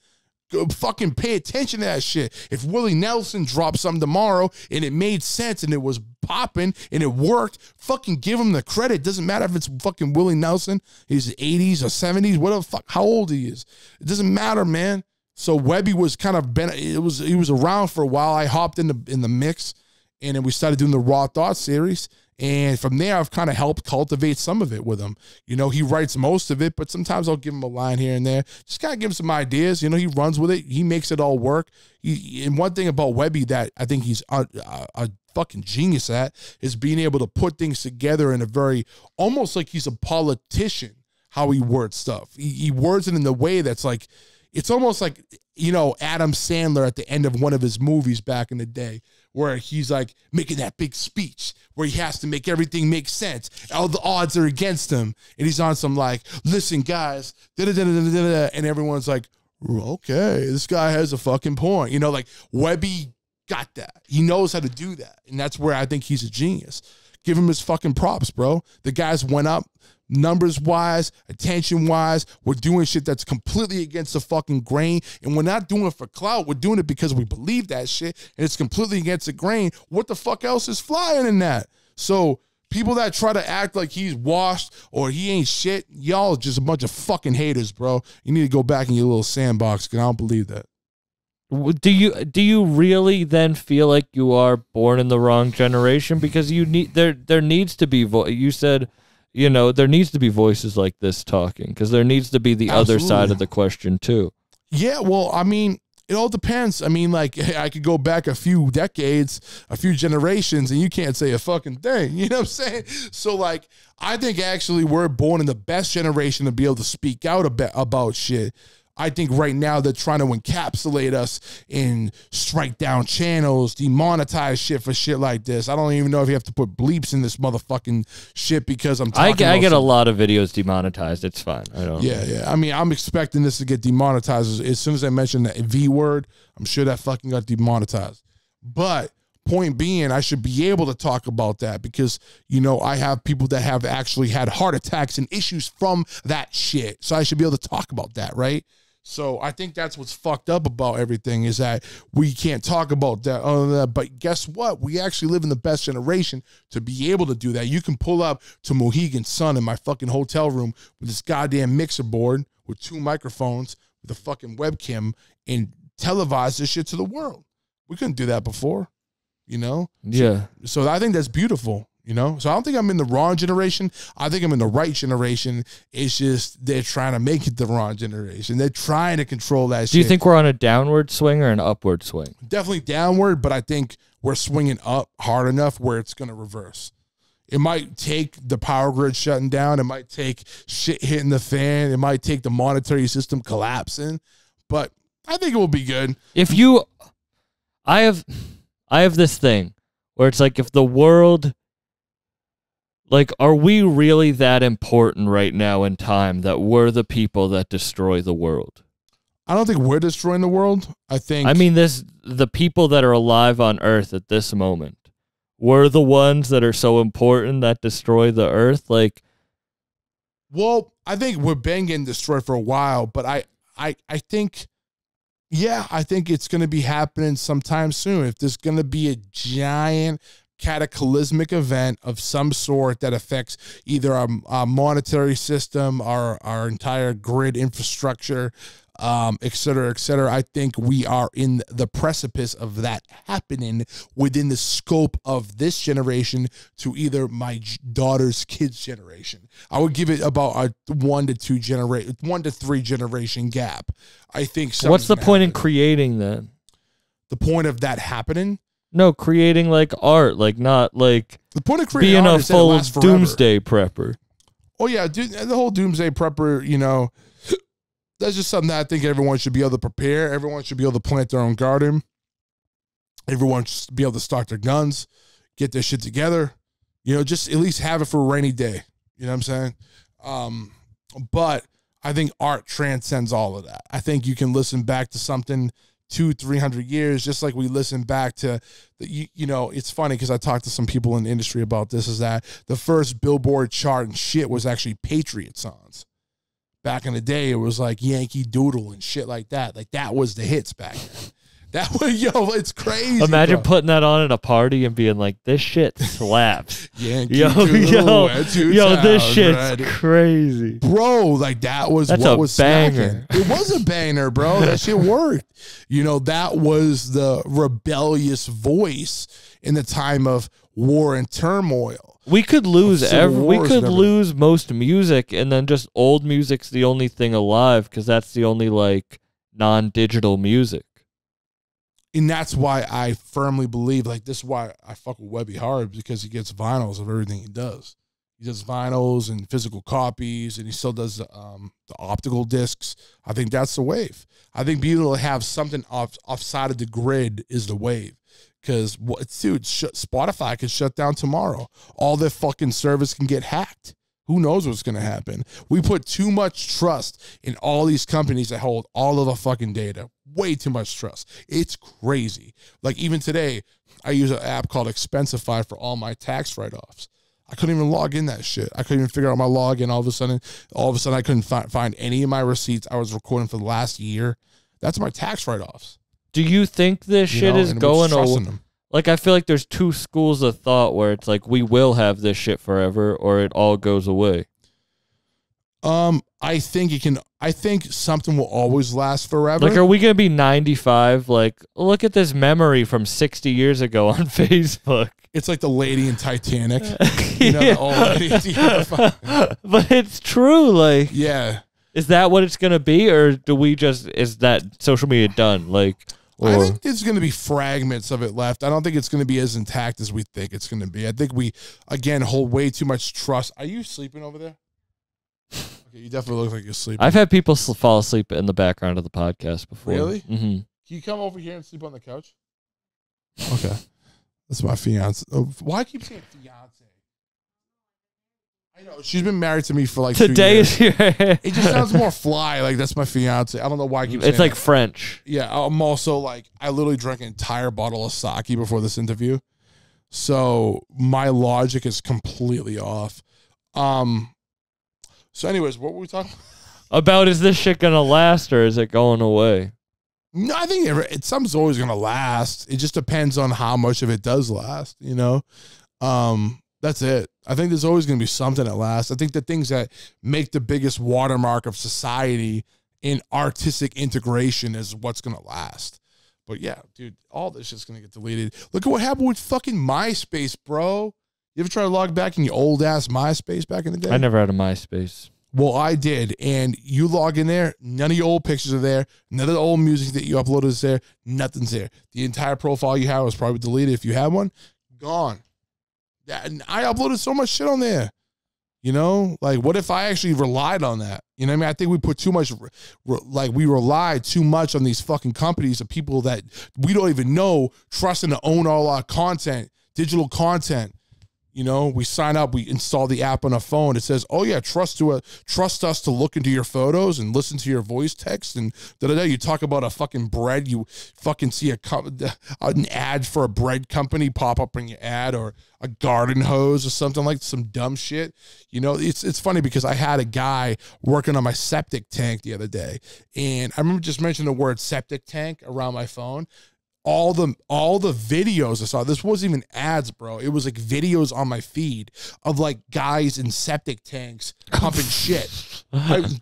go fucking pay attention to that shit. If Willie Nelson dropped something tomorrow and it made sense and it was popping and it worked, fucking give him the credit. Doesn't matter if it's fucking Willie Nelson, he's 80s or 70s, whatever fuck, how old he is. It doesn't matter, man. So Webby was kind of he was around for a while. I hopped in the mix, and then we started doing the Raw Thought series. And from there, I've kind of helped cultivate some of it with him. You know, he writes most of it, but sometimes I'll give him a line here and there. Just kind of give him some ideas. You know, he runs with it. He makes it all work. And one thing about Webby that I think he's a fucking genius at is being able to put things together in a very, almost like he's a politician, how he words stuff. He words it in the way that's like, it's almost like, you know, Adam Sandler at the end of one of his movies back in the day, where he's like making that big speech where he has to make everything make sense. All the odds are against him. And he's on some like, listen, guys, and everyone's like, okay, this guy has a fucking point. You know, like Webby got that. He knows how to do that. And that's where I think he's a genius. Give him his fucking props, bro. The guys went up. Numbers wise, attention wise, we're doing shit that's completely against the fucking grain, and we're not doing it for clout. We're doing it because we believe that shit, and it's completely against the grain. What the fuck else is flying in that? So people that try to act like he's washed or he ain't shit, y'all just a bunch of fucking haters, bro. You need to go back in your little sandbox, because I don't believe that. Do you really then feel like you are born in the wrong generation? Because you need there needs to be you said, you know, there needs to be voices like this talking, because there needs to be the other side of the question too. Yeah, well, I mean, it all depends. I mean, like, I could go back a few decades, a few generations, and you can't say a fucking thing. You know what I'm saying? So, like, I think actually we're born in the best generation to be able to speak out about shit. I think right now they're trying to encapsulate us in strike down channels, demonetize shit for shit like this. I don't even know if you have to put bleeps in this motherfucking shit because I'm talking I get a lot of videos demonetized. It's fine. I don't. Yeah. I mean, I'm expecting this to get demonetized. As soon as I mentioned the V word, I'm sure that fucking got demonetized. But point being, I should be able to talk about that because, you know, I have people that have actually had heart attacks and issues from that shit. So I should be able to talk about that, right? So I think that's what's fucked up about everything is that we can't talk about that. But guess what? We actually live in the best generation to be able to do that. You can pull up to Mohegan Sun in my fucking hotel room with this goddamn mixer board with 2 microphones with a fucking webcam and televise this shit to the world. We couldn't do that before, you know? Yeah. So I think that's beautiful. You know, so I don't think I'm in the wrong generation. I think I'm in the right generation. It's just they're trying to make it the wrong generation. They're trying to control that shit. Do you think we're on a downward swing or an upward swing? Definitely downward, but I think we're swinging up hard enough where it's going to reverse. It might take the power grid shutting down. It might take shit hitting the fan. It might take the monetary system collapsing, but I think it will be good. I have this thing where it's like if the world... Like, are we really that important right now in time that we're the people that destroy the world? I don't think we're destroying the world. I mean, the people that are alive on Earth at this moment, we're the ones that are so important that destroy the Earth. Like, well, I think we've been getting destroyed for a while, but I think, yeah, I think it's going to be happening sometime soon. If there's going to be a giant cataclysmic event of some sort that affects either our monetary system, our entire grid infrastructure, et cetera, et cetera. I think we are in the precipice of that happening within the scope of this generation to either my daughter's kids' generation. I would give it about a 1 to 3 generation gap. I think. What's the point in creating then? The point of that happening? No, creating like art, like not like the point of creating being art a is full that it doomsday prepper. Oh yeah, dude, the whole doomsday prepper, you know, that's just something that I think everyone should be able to prepare. Everyone should be able to plant their own garden. Everyone should be able to stock their guns, get their shit together. You know, just at least have it for a rainy day. You know what I'm saying? But I think art transcends all of that. I think you can listen back to something 200-300 years, just like we listen back to the, you know, it's funny because I talked to some people in the industry about this, is that the first Billboard chart and shit was actually Patriot songs. Back in the day, it was like Yankee Doodle and shit like that. Like that was the hits back then. That was, yo, it's crazy. Imagine bro. putting that on at a party and being like, this shit slaps. Yankee Doodle, this shit's crazy. Bro, like that was That's what a was banger. smacking. It was a banger, bro. That shit worked. You know, that was the rebellious voice in the time of war and turmoil. We could lose lose most music, and then just old music's the only thing alive because that's the only like non-digital music. And that's why I firmly believe, like, this is why I fuck with Webby hard, because he gets vinyls of everything he does. He does vinyls and physical copies, and he still does the optical discs. I think that's the wave. I think being able to have something offside of the grid is the wave. Because, dude, Spotify could shut down tomorrow. All their fucking service can get hacked. Who knows what's going to happen? We put too much trust in all these companies that hold all of the fucking data. Way too much trust. It's crazy. Like even today, I use an app called Expensify for all my tax write-offs. I couldn't even log in that shit. I couldn't even figure out my login. All of a sudden I couldn't find any of my receipts I was recording for the last year. That's my tax write-offs. Do you think this shit is going away? Like, I feel like there's two schools of thought where it's like, we will have this shit forever or it all goes away. I think something will always last forever. Like, are we going to be 95? Like, look at this memory from 60 years ago on Facebook. It's like the lady in Titanic. You know, the old lady. But it's true. Like, yeah. Is that what it's going to be? Or is that social media done? Like, I think there's going to be fragments of it left. I don't think it's going to be as intact as we think it's going to be. I think we, again, hold way too much trust. Are you sleeping over there? Okay, you definitely look like you're sleeping. I've had people fall asleep in the background of the podcast before. Really? Mm-hmm. Can you come over here and sleep on the couch? Okay. That's my fiance. Why I keep saying fiance? I know. She's been married to me for like today 2 years. Is here. It just sounds more fly. Like, that's my fiance. I don't know why I keep saying it's like that. French. Yeah. I'm also like, I literally drank an entire bottle of sake before this interview. So my logic is completely off. So anyways, what were we talking about? Is this shit going to last or is it going away? No, I think something's always going to last. It just depends on how much of it does last, you know? That's it. I think there's always going to be something that lasts. I think the things that make the biggest watermark of society in artistic integration is what's going to last. But yeah, dude, all this shit's going to get deleted. Look at what happened with fucking MySpace, bro. You ever try to log back in your old ass MySpace back in the day? I never had a MySpace. Well, I did. And you log in there, none of your old pictures are there. None of the old music that you uploaded is there. Nothing's there. The entire profile you have was probably deleted. If you had one, gone. And I uploaded so much shit on there. You know, like, what if I actually relied on that? You know what I mean? I think we put too much, we relied too much on these fucking companies of people that we don't even know, trusting to own all our content, digital content. You know, we sign up, we install the app on our phone. It says, oh yeah, trust us to look into your photos and listen to your voice text and da-da-da. You talk about a fucking bread, you fucking see an ad for a bread company pop up in your ad, or a garden hose or something, like some dumb shit. You know, it's funny because I had a guy working on my septic tank the other day, and I remember just mentioning the word septic tank around my phone. all the videos I saw, this wasn't even ads, bro. It was like videos on my feed of like guys in septic tanks pumping shit.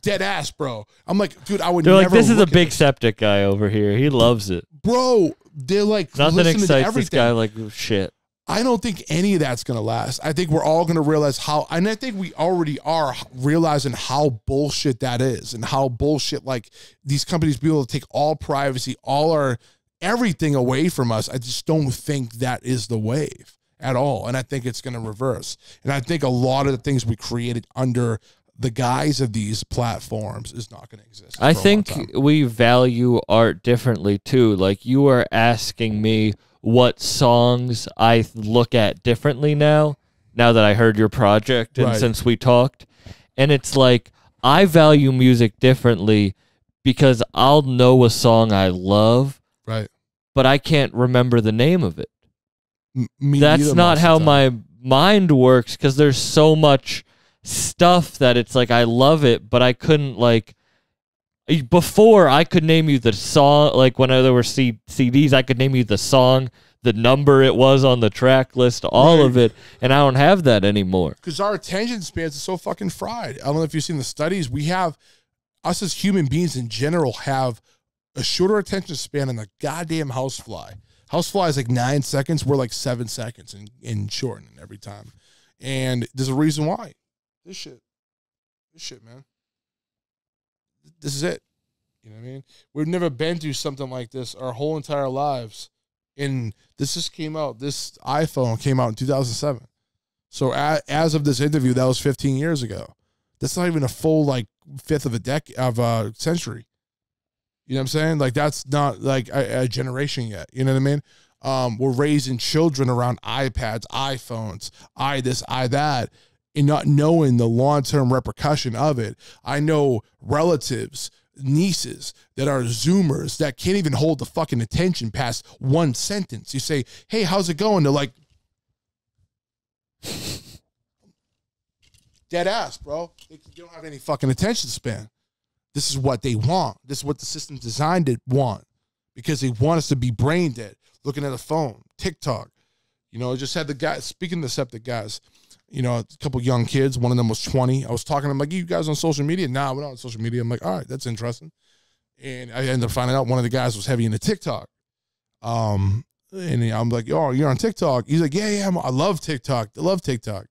Dead ass, bro. I'm like, dude, I would They're never like, this is a look at big this. septic guy over here. He loves it. Bro, they're like, Nothing listening to excites this everything. guy like shit. I don't think any of that's going to last. I think we're all going to realize how, and I think we already are realizing how bullshit that is and how bullshit like these companies be able to take all privacy, all our everything away from us. I just don't think that is the wave at all. And I think it's going to reverse. And I think a lot of the things we created under the guise of these platforms is not going to exist. I think we value art differently too. Like you are asking me what songs I look at differently now that I heard your project and since we talked. And it's like, I value music differently because I'll know a song I love, right? But I can't remember the name of it. That's not how my mind works, because there's so much stuff that it's like, I love it, but I couldn't like, before I could name you the song, like when there were CDs, I could name you the song, the number it was on the track list, all of it, and I don't have that anymore. Because our attention spans are so fucking fried. I don't know if you've seen the studies. We have, us as human beings in general, have a shorter attention span than the goddamn housefly. Housefly is like 9 seconds. We're like 7 seconds in shortening every time. And there's a reason why. This shit, man. This is it. You know what I mean? We've never been through something like this our whole entire lives. And this just came out. This iPhone came out in 2007. So as of this interview, that was 15 years ago. That's not even a full like fifth of a century. You know what I'm saying? Like that's not like a generation yet. You know what I mean? We're raising children around iPads, iPhones, this, that, and not knowing the long-term repercussion of it. I know relatives, nieces that are Zoomers that can't even hold the fucking attention past one sentence. You say, hey, how's it going? They're like, dead ass, bro. They don't have any fucking attention span. This is what they want. This is what the system's designed to want, because they want us to be brain dead, looking at a phone, TikTok. You know, I just had the guy, speaking of the septic guys, you know, a couple young kids, one of them was 20. I was talking to them like, you guys on social media? Nah, we're not on social media. I'm like, all right, that's interesting. And I ended up finding out one of the guys was heavy into TikTok. And I'm like, oh, you're on TikTok? He's like, yeah, I love TikTok. I love TikTok.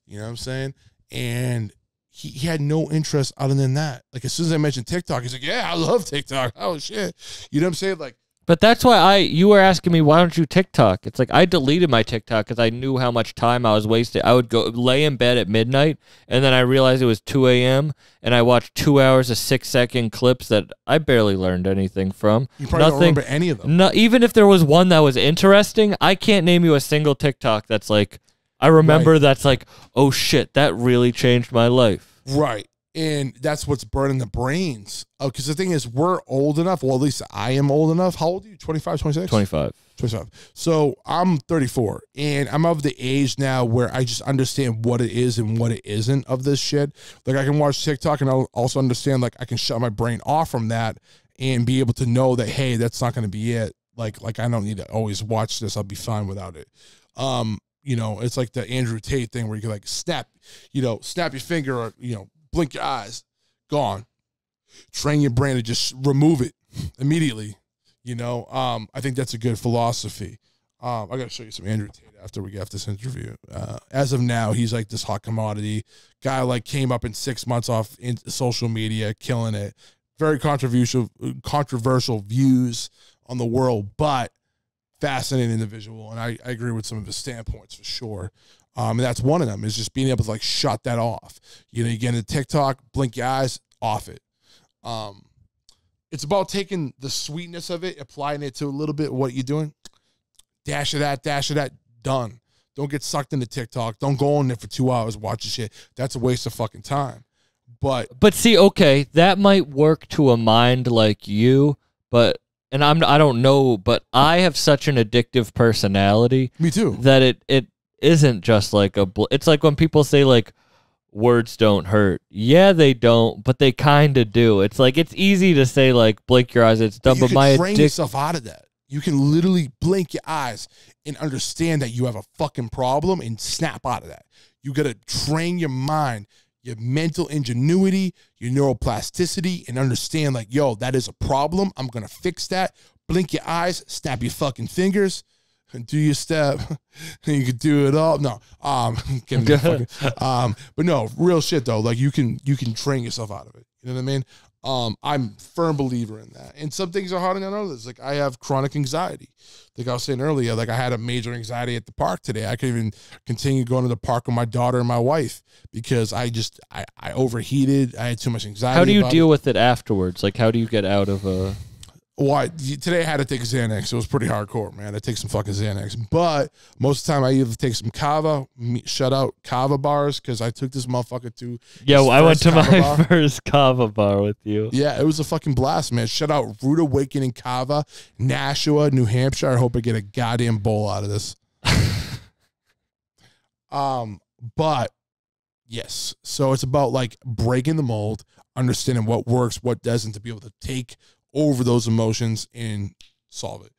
You know what I'm saying? And he had no interest other than that. Like, as soon as I mentioned TikTok, he's like, yeah, I love TikTok. Oh, shit. You know what I'm saying? Like, but that's why you were asking me, why don't you TikTok? It's like, I deleted my TikTok because I knew how much time I was wasting. I would go lay in bed at midnight, and then I realized it was 2 a.m., and I watched 2 hours of 6-second clips that I barely learned anything from. You probably don't remember any of them. No, even if there was one that was interesting, I can't name you a single TikTok that's like, I remember that's like, oh shit, that really changed my life. Right. And that's what's burning the brains. Oh, because the thing is, we're old enough. Well, at least I am old enough. How old are you? 25, 26? 25. 25. So I'm 34. And I'm of the age now where I just understand what it is and what it isn't of this shit. Like, I can watch TikTok and I'll also understand, like, I can shut my brain off from that and be able to know that, hey, that's not going to be it. Like I don't need to always watch this. I'll be fine without it. You know, it's like the Andrew Tate thing where you can like snap your finger or, blink your eyes, gone. Train your brain to just remove it immediately. I think that's a good philosophy. I got to show you some Andrew Tate after we get off this interview. As of now, he's like this hot commodity guy, like came up in 6 months off in social media, killing it. Very controversial views on the world, but fascinating individual. And I agree with some of his standpoints for sure. And that's one of them, is just being able to like shut that off. You get into TikTok, blink your eyes, off it. It's about taking the sweetness of it, applying it to a little bit of what you're doing. Dash of that, done. Don't get sucked into TikTok. Don't go on there for 2 hours watching shit. That's a waste of fucking time. But see, okay, that might work to a mind like you, but I don't know, but I have such an addictive personality. Me too. That it isn't just like it's like when people say like words don't hurt. Yeah, they don't, but they kind of do. It's like, it's easy to say like blink your eyes, it's dumb, but my train yourself out of that. You can literally blink your eyes and understand that you have a fucking problem and snap out of that. You got to train your mind, your mental ingenuity, your neuroplasticity, and understand like, yo, that is a problem. I'm going to fix that. Blink your eyes, snap your fucking fingers, and do your step. You can do it all. No, but no, real shit though. Like you can train yourself out of it. You know what I mean? I'm a firm believer in that. And some things are harder than others. Like I have chronic anxiety. Like I was saying earlier, like I had a major anxiety at the park today. I couldn't even continue going to the park with my daughter and my wife because I overheated. I had too much anxiety. How do you deal with it afterwards? Like how do you get out of a... Well, today I had to take Xanax. It was pretty hardcore, man. I take some fucking Xanax. But most of the time I either take some kava, shut out kava bars, because I took this motherfucker to... Yo, I went to my first kava bar with you. Yeah, it was a fucking blast, man. Shut out Rude Awakening Kava, Nashua, New Hampshire. I hope I get a goddamn bowl out of this. But, yes. So it's about, like, breaking the mold, understanding what works, what doesn't, to be able to take over those emotions and solve it.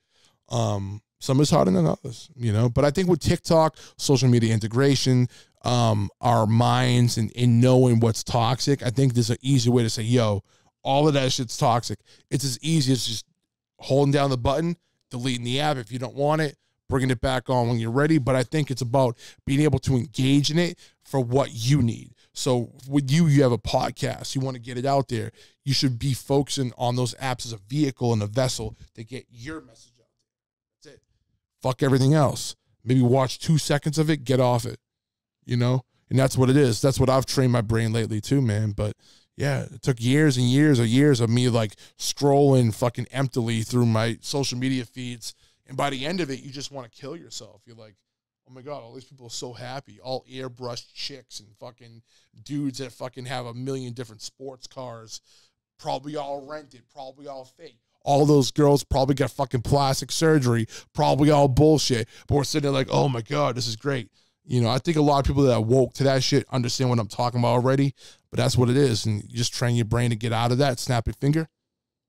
Some is harder than others, you know, but I think with TikTok, social media integration, our minds and knowing what's toxic, I think there's an easy way to say, yo, all of that shit's toxic. It's as easy as just holding down the button, deleting the app if you don't want it, bringing it back on when you're ready. But I think it's about being able to engage in it for what you need. So with you have a podcast, you want to get it out there. You should be focusing on those apps as a vehicle and a vessel to get your message out there. That's it. Fuck everything else. Maybe watch 2 seconds of it, get off it, you know? And that's what it is. That's what I've trained my brain lately too, man. But yeah, it took years and years of me like scrolling fucking emptily through my social media feeds. And by the end of it, you just want to kill yourself. You're like, oh my God, all these people are so happy. All airbrushed chicks and fucking dudes that fucking have a million different sports cars, probably all rented, probably all fake. All those girls probably got fucking plastic surgery, probably all bullshit. But we're sitting there like, oh my God, this is great. You know, I think a lot of people that are woke to that shit understand what I'm talking about already, but that's what it is. And you just train your brain to get out of that, snap your finger,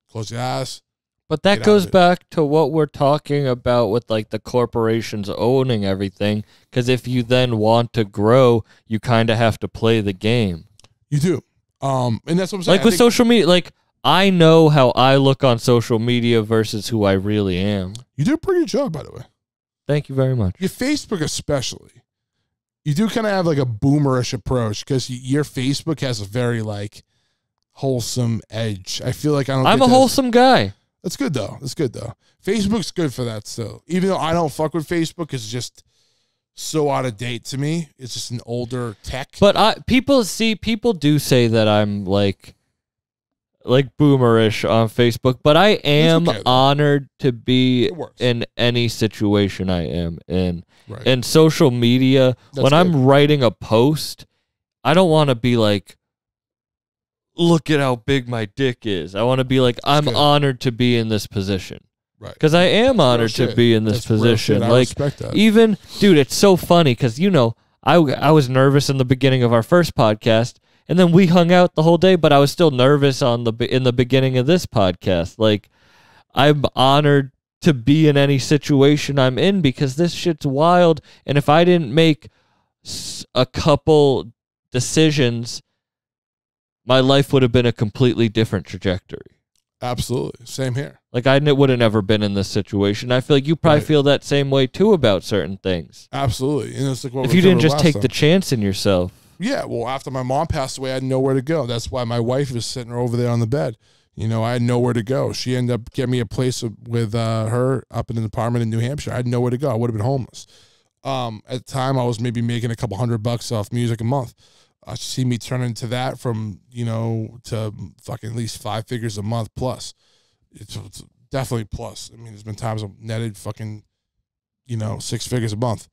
close your eyes. But that goes back to what we're talking about with like the corporations owning everything. Because if you then want to grow, you kind of have to play the game. You do. And that's what I'm saying. Like with social media, like I know how I look on social media versus who I really am. You do a pretty good job, by the way. Thank you very much. Your Facebook especially. You do kind of have like a boomerish approach because your Facebook has a very like wholesome edge. I feel like I'm a wholesome guy. That's good though. That's good though. Facebook's good for that still. Even though I don't fuck with Facebook, it's just so out of date to me. It's just an older tech. But people do say that I'm like boomerish on Facebook, but I am honored to be in any situation I am in. Right. In social media, when I'm writing a post, I don't want to be like, look at how big my dick is. I want to be like, I'm honored to be in this position. Right. Because I am honored to be in this position. Like, even, dude, it's so funny because, you know, I was nervous in the beginning of our first podcast, and then we hung out the whole day, but I was still nervous in the beginning of this podcast. Like, I'm honored to be in any situation I'm in because this shit's wild. And if I didn't make a couple decisions, my life would have been a completely different trajectory. Absolutely. Same here. Like, I would have never been in this situation. I feel like you probably feel that same way, too, about certain things. Absolutely. And it's like what if you didn't just take the chance in yourself. Yeah, well, after my mom passed away, I had nowhere to go. That's why my wife was sitting over there on the bed. You know, I had nowhere to go. She ended up getting me a place with her up in an apartment in New Hampshire. I had nowhere to go. I would have been homeless. At the time, I was maybe making a couple $100 off music a month. See me turn into that from, you know, to fucking at least 5 figures a month plus. It's definitely plus. I mean, there's been times I've netted fucking, you know, 6 figures a month.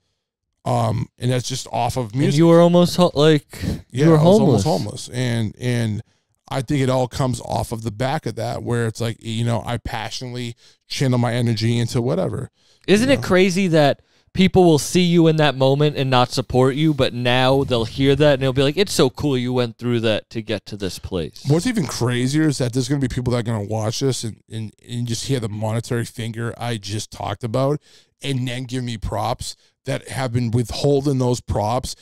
And that's just off of music. And you were almost you were homeless. I was almost homeless. And I think it all comes off of the back of that, where it's like, you know, I passionately channel my energy into whatever. Isn't it crazy that people will see you in that moment and not support you, but now they'll hear that and they'll be like, it's so cool you went through that to get to this place. What's even crazier is that there's going to be people that are going to watch this and just hear the monetary figure I just talked about and then give me props that have been withholding those props,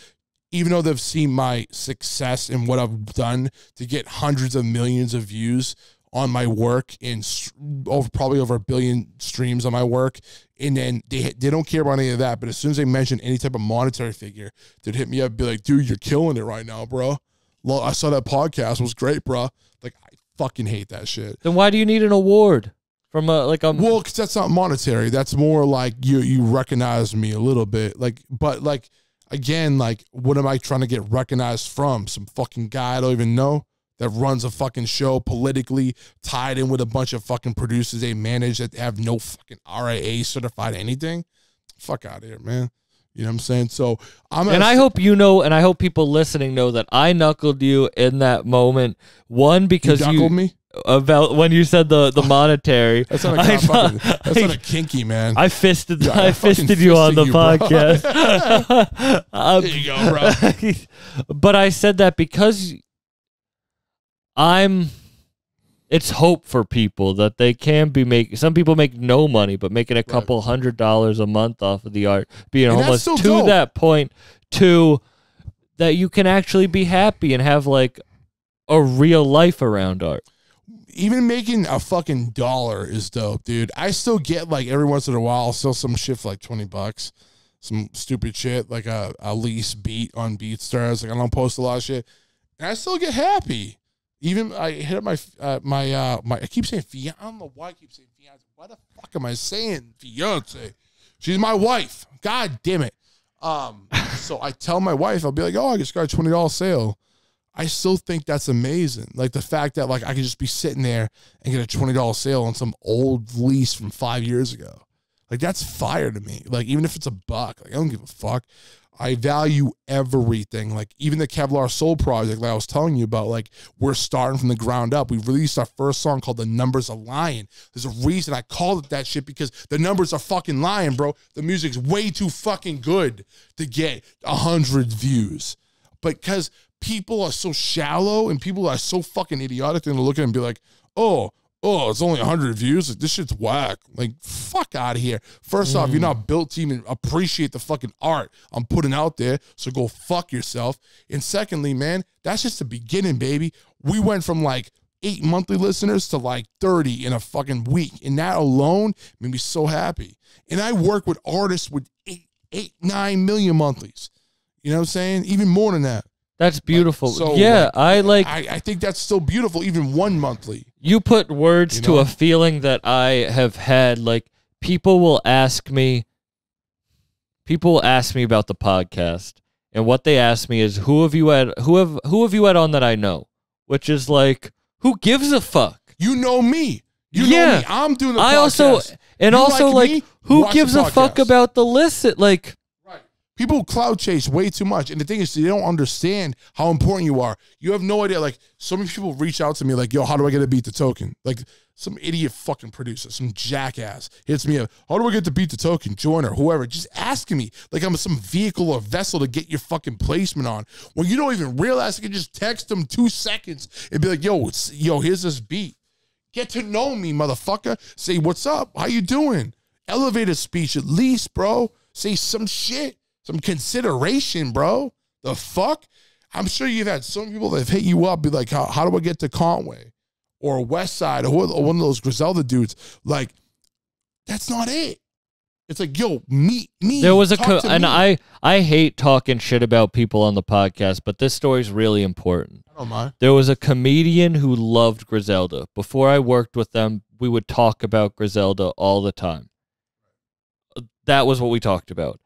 even though they've seen my success and what I've done to get hundreds of millions of views on my work and probably over 1 billion streams on my work. And then they don't care about any of that. But as soon as they mention any type of monetary figure, they'd hit me up and be like, dude, you're killing it right now, bro. Well, I saw that podcast. It was great, bro. Like, I fucking hate that shit. Then why do you need an award? From well, because that's not monetary. That's more like you recognize me a little bit. But again, what am I trying to get recognized from? Some fucking guy I don't even know that runs a fucking show politically tied in with a bunch of fucking producers they manage that have no fucking RIA certified anything? Fuck out of here, man. You know what I'm saying? So I hope you know, and I hope people listening know that I knuckled you in that moment. One, because you knuckled me about when you said the monetary. That's not a kinky, man. I fisted you on the podcast. There you go, bro. But I said that because it's hope for people that they can be making. Some people make no money, but making a couple $100 a month off of the art, being homeless to dope. That point, to that you can actually be happy and have like a real life around art. Even making a fucking dollar is dope, dude. I still get like every once in a while, I'll sell some shit for like $20, some stupid shit like a lease beat on Beatz. Like I don't post a lot of shit, and I still get happy. Even I hit up my I keep saying fiance. I don't know why I keep saying fiance. Why the fuck am I saying fiance? She's my wife. God damn it. So I tell my wife, I'll be like, oh, I just got a $20 sale. I still think that's amazing. Like the fact that like I could just be sitting there and get a $20 sale on some old lease from 5 years ago. Like that's fire to me. Like even if it's $1, like I don't give a fuck. I value everything. Like even the Kevlar Soul project, like I was telling you about, like we're starting from the ground up. We released our first song called The Numbers Are Lying. There's a reason I called it that shit, because the numbers are fucking lying, bro. The music's way too fucking good to get 100 views. But because people are so shallow and people are so fucking idiotic, they're gonna look at it and be like, oh, it's only 100 views. Like, this shit's whack. Like, fuck out of here. First off, you're not built to even appreciate the fucking art I'm putting out there, so go fuck yourself. And secondly, man, that's just the beginning, baby. We went from like 8 monthly listeners to like 30 in a fucking week, and that alone made me so happy. And I work with artists with 9 million monthlies. You know what I'm saying? Even more than that. That's beautiful. Like, so, yeah, like, I think that's still beautiful, even 1 monthly. You put words to a feeling that I have had. Like people will ask me about the podcast, and what they ask me is, who have you had on that I know? Which is like, who gives a fuck? You know me. You know me. I'm doing the podcast. Who gives a fuck about the list? Like, people cloud chase way too much. And the thing is, they don't understand how important you are. You have no idea. Like, so many people reach out to me like, yo, how do I get to Beat the Token? Like, some idiot fucking producer, some jackass hits me up. How do I get to Beat the Token? Joiner, whoever. Just asking me like I'm some vehicle or vessel to get your fucking placement on. When you don't even realize, you can just text them 2 seconds and be like, yo, here's this beat. Get to know me, motherfucker. Say, what's up? How you doing? Elevator speech at least, bro. Say some shit. Some consideration, bro. The fuck? I'm sure you've had some people that have hit you up, be like, how do I get to Conway? Or West Side, or one of those Griselda dudes. Like, that's not it. It's like, yo, meet me. There was I hate talking shit about people on the podcast, but this story's really important. I don't mind. There was a comedian who loved Griselda. Before I worked with them, we would talk about Griselda all the time. That was what we talked about.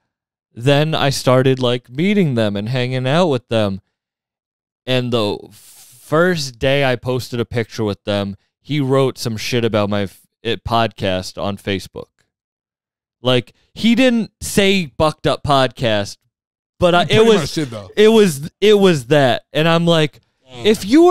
Then I started like meeting them and hanging out with them. And the first day I posted a picture with them, he wrote some shit about my podcast on Facebook. Like, he didn't say "bucked up podcast," but it was that. And I'm like, if you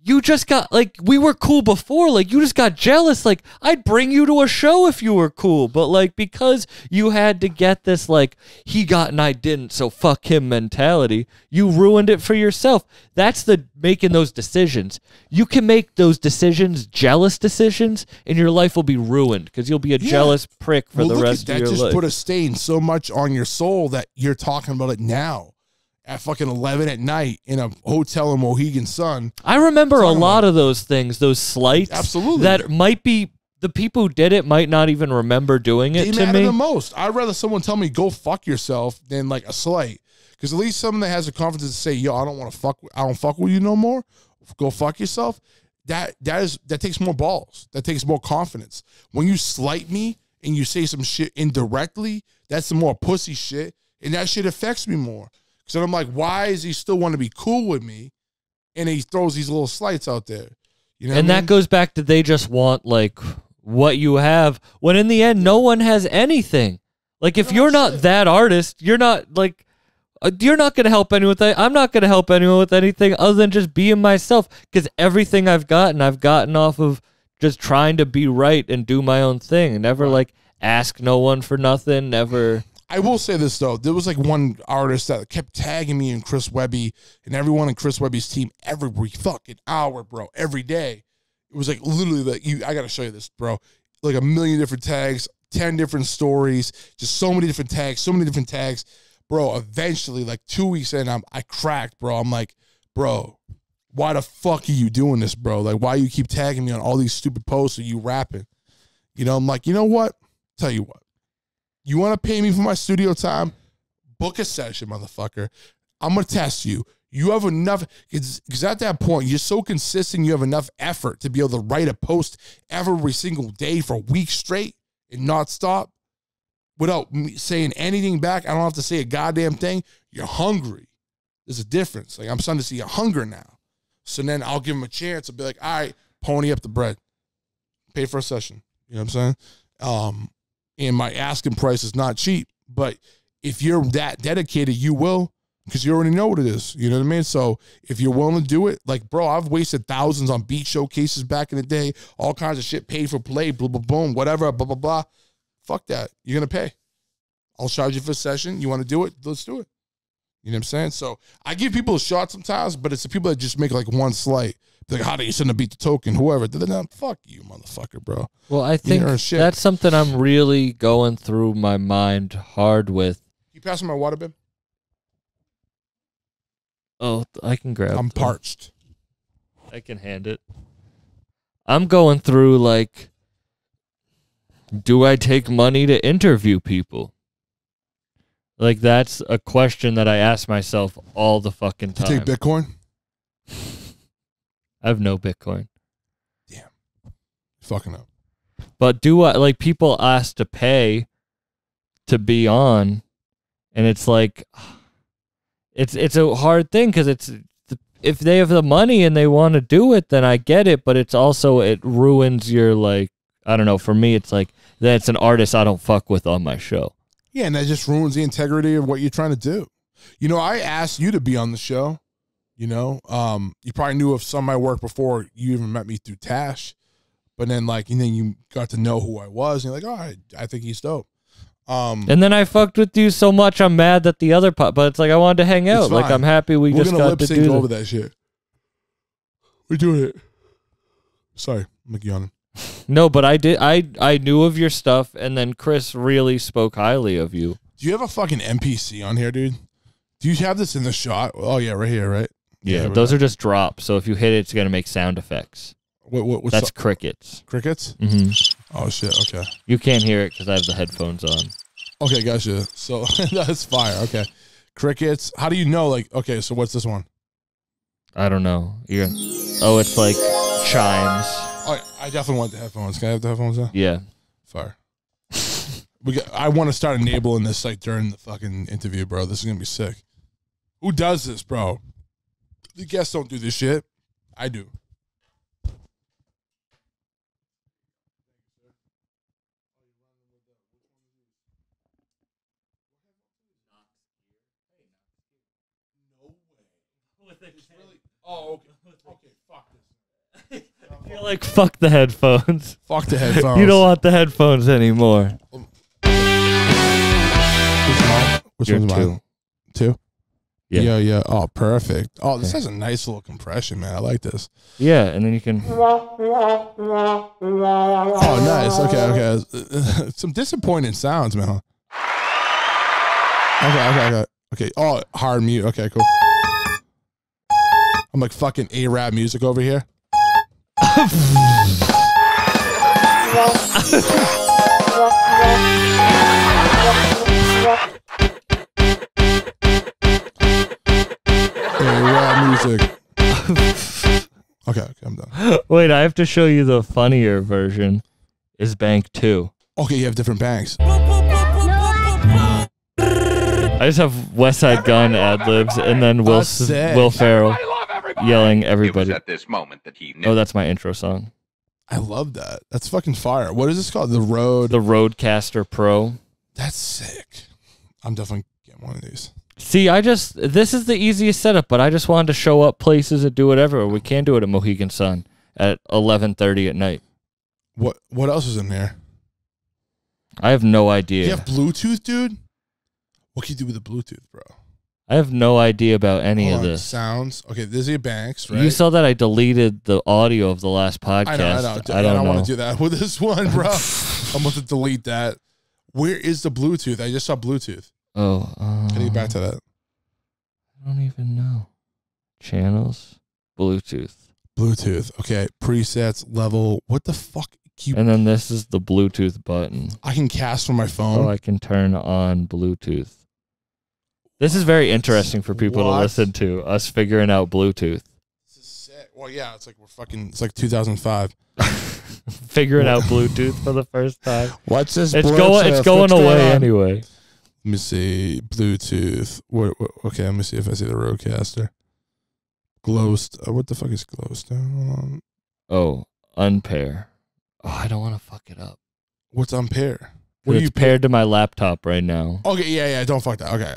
you just got, like, we were cool before. Like, you just got jealous. Like, I'd bring you to a show if you were cool. But, like, because you had to get this, like, he got and I didn't, so fuck him mentality, you ruined it for yourself. That's the making those decisions. You can make those decisions, jealous decisions, and your life will be ruined because you'll be a jealous prick for the rest of your life. That just put a stain so much on your soul that you're talking about it now. At fucking 11 at night in a hotel in Mohegan Sun. I remember a lot of those things, those slights. Absolutely. That might be, the people who did it might not even remember doing it to me. They matter the most. I'd rather someone tell me, go fuck yourself, than like a slight. Because at least someone that has the confidence to say, yo, I don't fuck with you no more. Go fuck yourself. That takes more balls. That takes more confidence. When you slight me and you say some shit indirectly, that's some more pussy shit. And that shit affects me more. So I'm like, why does he still want to be cool with me? And he throws these little slights out there. You know and that goes back to they just want, like, what you have, when in the end, no one has anything. Like, if you're not that artist, you're not, like, you're not going to help anyone with that. I'm not going to help anyone with anything other than just being myself, because everything I've gotten off of just trying to be right and do my own thing. Never, like, ask no one for nothing, never... I will say this, though. There was like one artist that kept tagging me and Chris Webby and everyone in Chris Webby's team every fucking hour, bro, every day. It was like literally like, I got to show you this, bro. Like a million different tags, 10 different stories, just so many different tags. Bro, eventually, like 2 weeks in, I cracked, bro. I'm like, bro, why the fuck are you doing this, bro? Like, why you keep tagging me on all these stupid posts? Are you rapping? You know, I'm like, you know what? Tell you what. You want to pay me for my studio time? Book a session, motherfucker. I'm going to test you. You have enough, because at that point, you're so consistent, you have enough effort to be able to write a post every single day for weeks straight and not stop without me saying anything back. I don't have to say a goddamn thing. You're hungry. There's a difference. Like, I'm starting to see a hunger now. So then I'll give him a chance. I'll be like, all right, pony up the bread. Pay for a session. You know what I'm saying? And my asking price is not cheap. But if you're that dedicated, you will, because you already know what it is. You know what I mean? So if you're willing to do it, like, bro, I've wasted thousands on beat showcases back in the day, all kinds of shit, paid for play, blah, blah, boom, whatever, blah, blah, blah. Fuck that. You're going to pay. I'll charge you for a session. You want to do it? Let's do it. You know what I'm saying? So I give people a shot sometimes, but it's the people that just make like one slight. Like, how do you send a beat the token? Whoever. Fuck you, motherfucker, bro. Well, I think that's something I'm really going through my mind hard with. You passing my water, babe? Oh, I can grab it. I'm parched. I can hand it. I'm going through, like, do I take money to interview people? Like, that's a question that I ask myself all the fucking time. You take Bitcoin? I have no Bitcoin. Damn. Fucking up. But do I, like, people ask to pay to be on, and it's like, it's a hard thing, because it's, if they have the money and they want to do it, then I get it, but it's also, it ruins your, like, I don't know, for me, it's like, that's an artist I don't fuck with on my show. Yeah, and that just ruins the integrity of what you're trying to do. You know, I asked you to be on the show. You know, you probably knew of some of my work before you even met me through Tash, but then and then you got to know who I was, and you're like, oh, I think he's dope. And then I fucked with you so much, I'm mad that the other but it's like I wanted to hang out. Like, I'm happy we're just got to do over that shit. We're doing it. Sorry, I'm yawning. No, but I did. I knew of your stuff, and then Chris really spoke highly of you. Do you have a fucking NPC on here, dude? Do you have this in the shot? Oh yeah, right here, right? Yeah, those are just drops. So if you hit it, it's gonna make sound effects. That's crickets. Crickets? Mm-hmm. Oh shit. Okay. You can't hear it because I have the headphones on. Okay, gotcha. So that's fire. Okay, crickets. How do you know? Like, okay, so what's this one? I don't know. It's like chimes. Oh, I definitely want the headphones. Can I have the headphones on? Yeah. Fire. I want to start enabling this like during the fucking interview, bro. This is gonna be sick. Who does this, bro? The guests don't do this shit. I do. No way. Really? Oh, okay. Okay, fuck this. You're like, fuck the headphones. Fuck the headphones. You don't want the headphones anymore. Which You're one's mine? Two? Yeah. Yeah. Oh, perfect. Oh, this has a nice little compression, man. I like this. Yeah, and then you can. Oh, nice. Okay. Some disappointing sounds, man. Okay. Oh, hard mute. Okay, cool. I'm like fucking A-rap music over here. Music. Okay, I'm done. Wait, I have to show you the funnier version. Is Bank 2. Okay, you have different banks. I just have West Side Gun ad-libs and then Will Ferrell yelling everybody. At this moment that he Oh, that's my intro song. I love that. That's fucking fire. What is this called? The Rodecaster Pro. That's sick. I'm definitely getting one of these. See, this is the easiest setup, but I just wanted to show up places and do whatever. We can do it at Mohegan Sun at 11:30 at night. What else is in there? I have no idea. You have Bluetooth, dude? What can you do with the Bluetooth, bro? I have no idea about any of this. Sounds. Okay, this is your banks, right? You saw that I deleted the audio of the last podcast. I don't want to do that with this one, bro. I'm about to delete that. Where is the Bluetooth? I just saw Bluetooth. Oh. How do you get back to that? I don't even know. Channels. Bluetooth. Okay. Presets, level. What the fuck? And then this is the Bluetooth button. I can cast from my phone. Oh, I can turn on Bluetooth. This is very interesting for people to listen to, us figuring out Bluetooth. This is sick. Well, yeah, it's like 2005. Figuring out Bluetooth for the first time. What's this? It's going away anyway. Let me see. Bluetooth. Okay, let me see if I see the Rodecaster. Glowst. What the fuck is Glowst? Hold on. Oh, unpair. Oh, I don't want to fuck it up. What's unpair? It's paired to my laptop right now. Okay, yeah. Don't fuck that. Okay.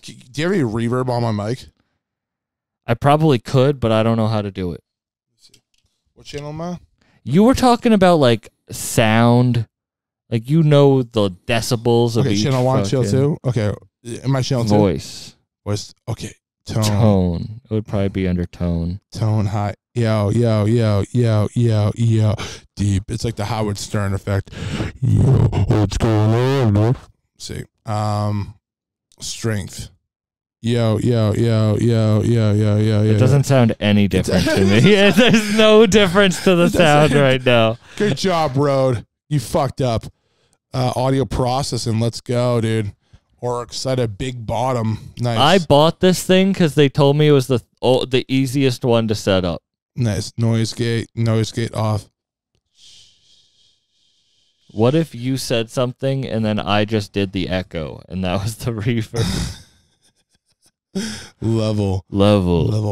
Do you have any reverb on my mic? I probably could, but I don't know how to do it. Let's see. What channel am I? You were talking about like sound, like the decibels of each. Channel 1, channel 2. Okay, am I channel 2? Voice. Okay, tone. Tone. It would probably be under tone. Tone high. Yo. Deep. It's like the Howard Stern effect. Yo, what's going on, man? See. Strength. Yo. It doesn't sound any different to me. There's no difference to the sound right now. Good job, Rode. You fucked up. Audio processing. Let's go, dude. Or excited big bottom. Nice. I bought this thing because they told me it was the easiest one to set up. Nice. Noise gate off. What if you said something and then I just did the echo and that was the reverb? Level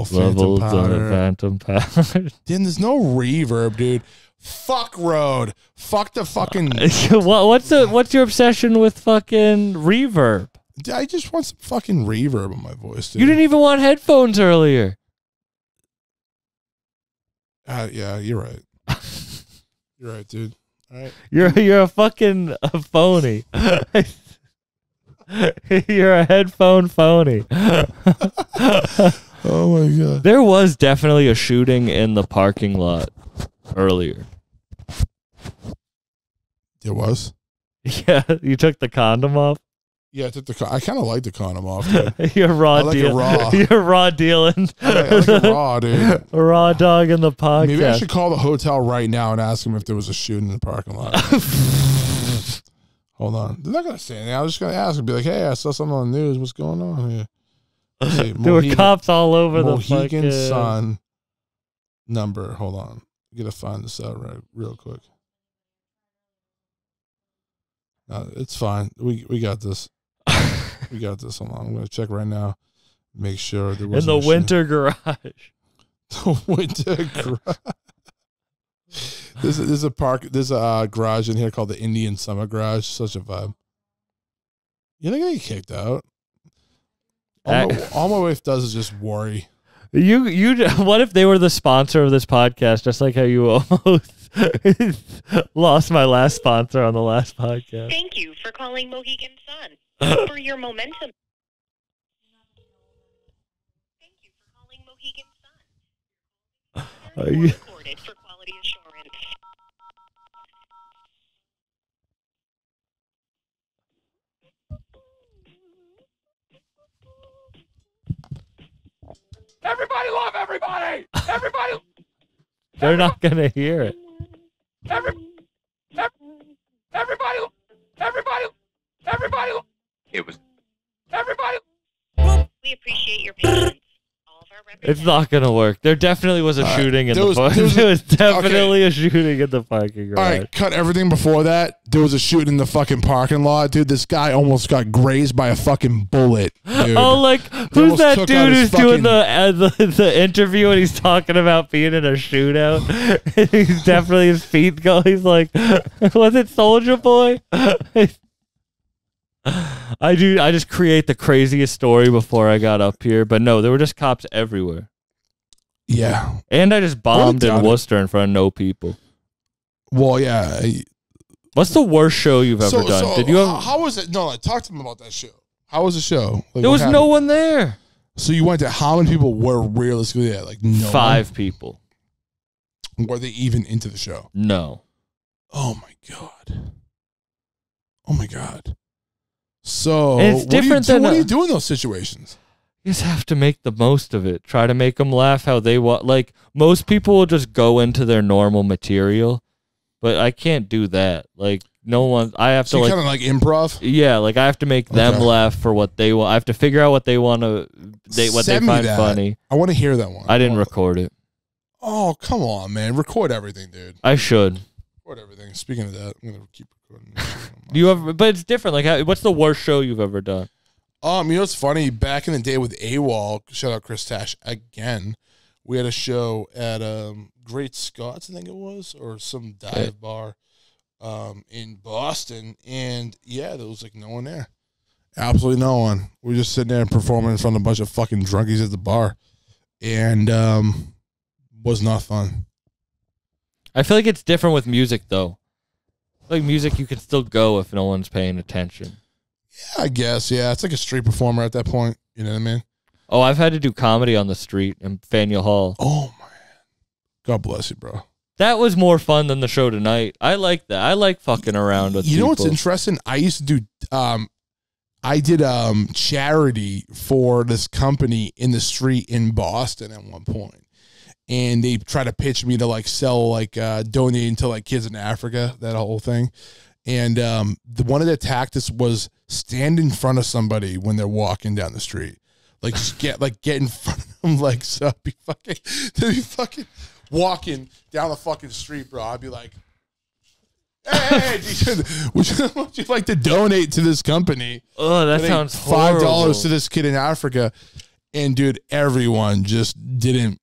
phantom powder. Then there's no reverb, dude. Fuck Rode. Fuck the fucking. What's your obsession with fucking reverb? I just want some fucking reverb on my voice, dude. You didn't even want headphones earlier. Yeah, you're right. You're right, dude. All right. You're a fucking phony. You're a headphone phony. Oh my god. There was definitely a shooting in the parking lot earlier. There was? Yeah, you took the condom off? Yeah, I took I kind of like the condom off, dude. You're raw raw. You're raw dealing. I like it raw, dude. A raw dog in the podcast. Maybe I should call the hotel right now and ask them if there was a shooting in the parking lot. Hold on. They're not going to say anything. I was just going to ask and be like, hey, I saw something on the news. What's going on here? Let's see. There were cops all over the Mohegan Sun number. Hold on. I gotta find this out real quick. No, it's fine. We got this. We got this. Hold on. I'm gonna check right now. Make sure there was in the winter garage. The winter garage. There's a park. There's a garage in here called the Indian Summer Garage. Such a vibe. You're not gonna get kicked out. All my wife does is just worry. What if they were the sponsor of this podcast, just like how you almost lost my last sponsor on the last podcast? Thank you for calling Mohegan Sun. For your momentum. Thank you for calling Mohegan Sun. Are you? Recorded for quality assurance. Everybody love everybody. Everybody. They're not gonna hear it. Everybody. It was. Everybody. We appreciate your patience. All of our It's representatives. not gonna work. There definitely was a shooting in there the was- park. there was There a- was definitely a shooting in the parking All garage. right, cut everything before that. There was a shooting in the fucking parking lot, dude. This guy almost got grazed by a fucking bullet, dude. Oh, like who's almost that took out dude his who's doing fucking- the interview and he's talking about being in a shootout? He's definitely his feet go. He's like, was it Soldier Boy? I just create the craziest story before I got up here, but no, there were just cops everywhere, Yeah. and I just bombed in doubt it. Worcester in front of no people. Well, yeah. What's the worst show you've ever done? Did you? How was it? No, talk to me about that show. How was the show? Like, There what was no happened? one there. So you went to how many people were realistically there? Like no 5 people. one? Were they even into the show? No. Oh my god. Oh my god. So And it's different than what a- do you do in those situations? You just have to make the most of it. Try to make them laugh how they want. Like, most people will just go into their normal material, but I can't do that. Like, no one, I have So to, you like, kind of like improv? yeah, like, I have to make them Okay. laugh for what they want. I have to figure out what they want to, what they Send me find that. funny. I want to hear that one. I didn't record it. Oh, come on, man. Record everything, dude. I should. Record everything. Speaking of that, I'm going to keep recording. this shit on my Do you ever, but it's different. Like, what's the worst show you've ever done? You know what's funny? Back in the day with AWOL, shout out Chris Tash again. We had a show at Great Scots, I think it was, or some dive bar in Boston, and yeah, there was like no one there. Absolutely no one. We were just sitting there performing in front of a bunch of fucking drunkies at the bar, and was not fun. I feel like it's different with music, though. Like, music, you can still go if no one's paying attention. Yeah, I guess. Yeah, it's like a street performer at that point. You know what I mean? Oh, I've had to do comedy on the street in Faneuil Hall. Oh man, God bless you, bro. That was more fun than the show tonight. I like that. I like fucking around with You know people. what's interesting? I used to do I did charity for this company in the street in Boston at one point. And they try to pitch me to like sell like donating to like kids in Africa, that whole thing. And one of the tactics was stand in front of somebody when they're walking down the street. Like just get in front of them, like so be fucking walking down the fucking street, bro. I'd be like, hey, would you like to donate to this company? Oh, that Donate sounds horrible. $5 to this kid in Africa. And dude, everyone just didn't.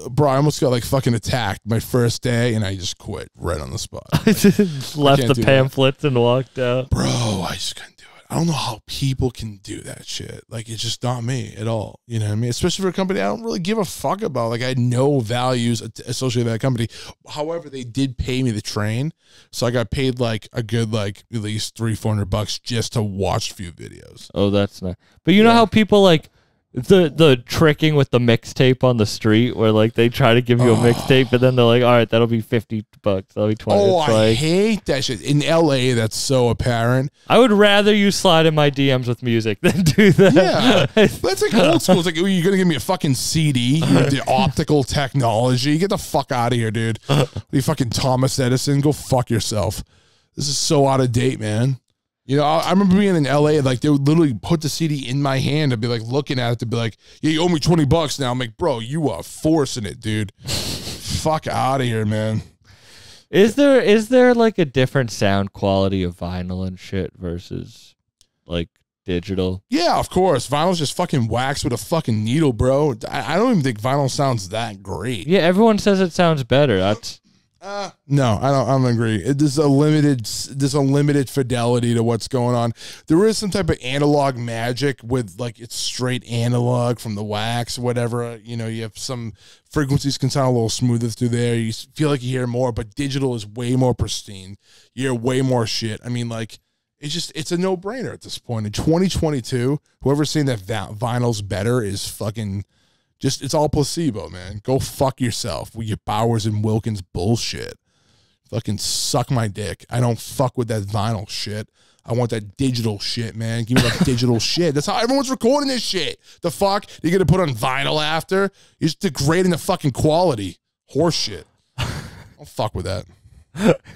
Bro, I almost got like fucking attacked my first day, and I just quit right on the spot. Just left can't the do that. pamphlets and walked out. Bro, I just couldn't do it. I don't know how people can do that shit. Like, it's just not me at all. You know what I mean? Especially for a company I don't really give a fuck about. Like, I had no values associated with that company. However, they did pay me to train. So I got paid like a good, like, at least $300-400 just to watch a few videos. Oh, that's nice. But you know how people like the tricking with the mixtape on the street, where like they try to give you a mixtape, and then they're like, "All right, that'll be $50. That'll be 20." Oh, It's I like, hate that shit. In LA, that's so apparent. I would rather you slide in my DMs with music than do that. Yeah. That's like old school. It's like, you're going to give me a fucking CD, the optical technology. Get the fuck out of here, dude. You fucking Thomas Edison. Go fuck yourself. This is so out of date, man. You know, I remember being in LA, like they would literally put the CD in my hand and be like looking at it to be like, yeah, you owe me $20 now. I'm like, bro, you are forcing it, dude. Fuck out of here, man. Is there like a different sound quality of vinyl and shit versus like digital? Yeah, of course. Vinyl's just fucking wax with a fucking needle, bro. I don't even think vinyl sounds that great. Yeah, everyone says it sounds better. No, I don't agree. There's a limited fidelity to what's going on. There is some type of analog magic with like it's straight analog from the wax, whatever. You know, you have some frequencies can sound a little smoother through there. You feel like you hear more, but digital is way more pristine. You hear way more shit. I mean, like it's a no brainer at this point in 2022. Whoever's saying that vinyl's better is fucking. It's all placebo, man. Go fuck yourself with your Bowers and Wilkins bullshit. Fucking suck my dick. I don't fuck with that vinyl shit. I want that digital shit, man. Give me that digital shit. That's how everyone's recording this shit. The fuck? You're going to put on vinyl after? You're just degrading the fucking quality. Horse shit. Don't fuck with that.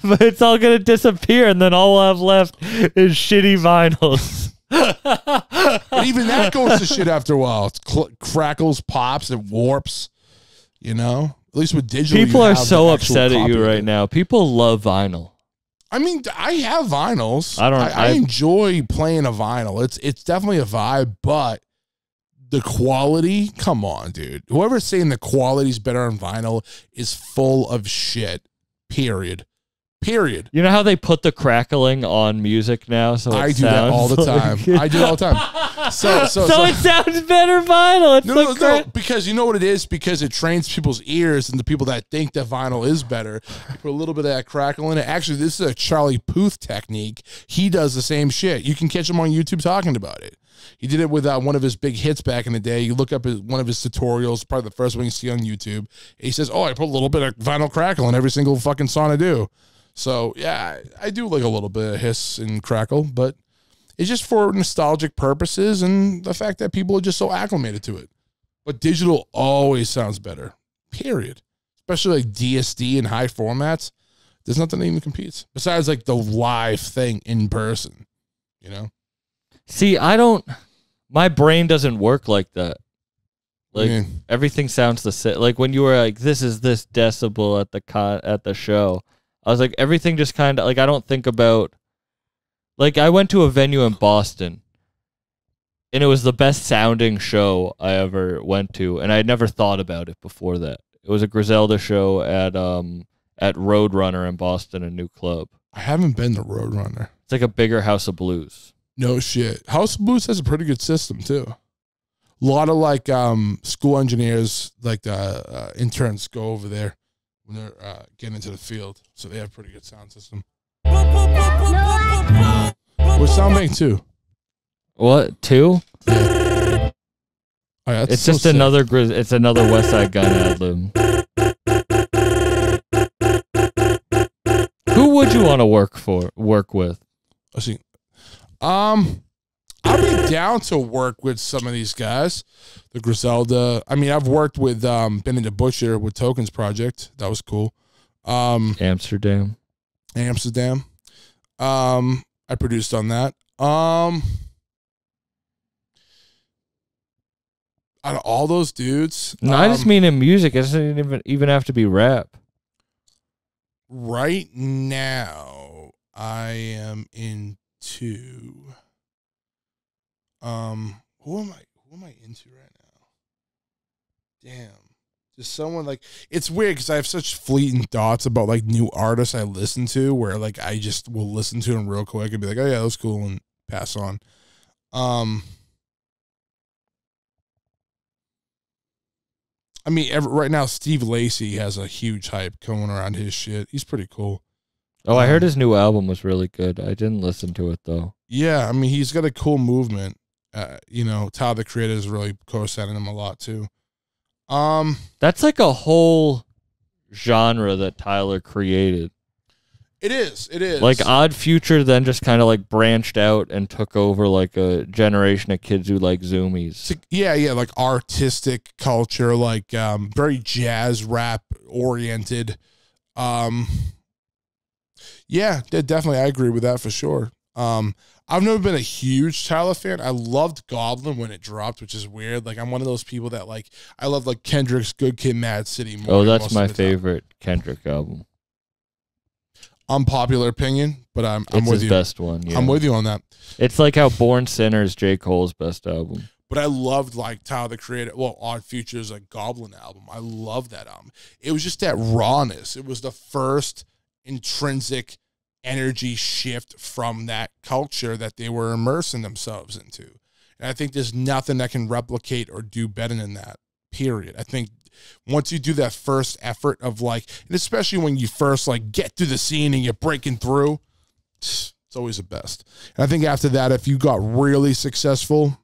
But it's all going to disappear, and then all we'll have left is shitty vinyls. But even that goes to shit after a while. It crackles, pops, it warps. You know, at least with digital. People are so upset at you right now. People love vinyl. I mean, I have vinyls. I I enjoy playing a vinyl. It's definitely a vibe, but the quality. Come on, dude. Whoever's saying the quality's better on vinyl is full of shit. Period. You know how they put the crackling on music now? So I do that all the time. I do it all the time. So it sounds better vinyl. It's no, because you know what it is? Because it trains people's ears and the people that think that vinyl is better. You put a little bit of that crackle in it. Actually, this is a Charlie Puth technique. He does the same shit. You can catch him on YouTube talking about it. He did it with one of his big hits back in the day. You look up one of his tutorials, probably the first one you see on YouTube. He says, "Oh, I put a little bit of vinyl crackle in every single fucking song I do." So, yeah, I do like a little bit of hiss and crackle, but it's just for nostalgic purposes and the fact that people are just so acclimated to it. But digital always sounds better, period. Especially like DSD and high formats. There's nothing that even competes. Besides like the live thing in person, you know? See, my brain doesn't work like that. Like everything sounds the same. Like when you were like, this is this decibel at the show. I was like, everything just kind of, like, I don't think about, like, I went to a venue in Boston, and it was the best sounding show I ever went to, and I had never thought about it before that. It was a Griselda show at Roadrunner in Boston, a new club. I haven't been to Roadrunner. It's like a bigger House of Blues. No shit. House of Blues has a pretty good system, too. A lot of, like, school engineers, like, interns go over there when they're getting into the field. So they have a pretty good sound system. We're Soundbank 2. What? 2? Yeah. Oh, yeah, it's so just sick. It's another West Side Gun ad-lib. Who would you want to work with? Let's see. I'll be down to work with some of these guys. The Griselda. I mean, I've worked with Benny the Butcher with Tokens Project. That was cool. Amsterdam. I produced on that. Out of all those dudes. No, I just mean in music. It doesn't even have to be rap. Right now, I am into who am I into right now? Damn. Just someone like, it's weird because I have such fleeting thoughts about like new artists I listen to where like I just will listen to them real quick and be like, oh yeah, that was cool, and pass on. I mean, right now Steve Lacy has a huge hype going around his shit. He's pretty cool. Oh, I heard his new album was really good. I didn't listen to it though. Yeah, I mean, he's got a cool movement. You know, Tyler the Creator is really co-signing him a lot too. That's like a whole genre that Tyler created. It is. Like Odd Future then just kind of like branched out and took over like a generation of kids who like Zoomies. Yeah, like artistic culture, like very jazz rap oriented. Yeah, definitely. I agree with that for sure. I've never been a huge Tyler fan. I loved Goblin when it dropped, which is weird. Like, I'm one of those people that, like, I love, like, Kendrick's Good Kid, Mad City more. Oh, that's my favorite Kendrick album. Unpopular opinion, but I'm with you. It's his best one, yeah. I'm with you on that. It's like how Born Sinner is J. Cole's best album. But I loved like Tyler the Creator, well, Odd Future's like Goblin album. I love that album. It was just that rawness. It was the first intrinsic energy shift from that culture that they were immersing themselves into. And I think there's nothing that can replicate or do better than that, period. I think once you do that first effort of like, and especially when you first like get through the scene and you're breaking through, it's always the best. And I think after that, if you got really successful,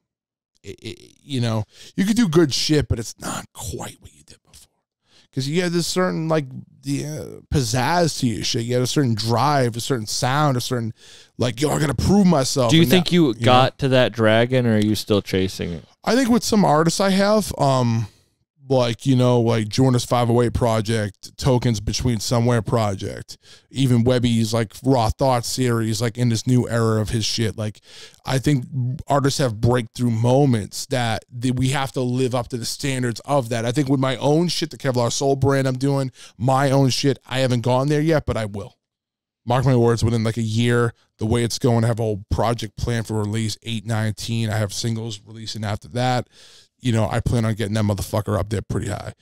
you know, you could do good shit, but it's not quite what you did before. Because you had this certain like the pizzazz to your shit. You had a certain drive, a certain sound, a certain like, yo, I gotta prove myself. Do you think you got to that dragon, or are you still chasing it? I think with some artists I have, like, you know, like Jonas 508 project, Tokens Between Somewhere project, even Webby's like Raw Thoughts series, like in this new era of his shit. Like, I think artists have breakthrough moments that we have to live up to the standards of that. I think with my own shit, the Kevlar Soul brand I'm doing, my own shit, I haven't gone there yet, but I will. Mark my words, within like a year, the way it's going, I have a whole project plan for release, 8/19. I have singles releasing after that. You know, I plan on getting that motherfucker up there pretty high.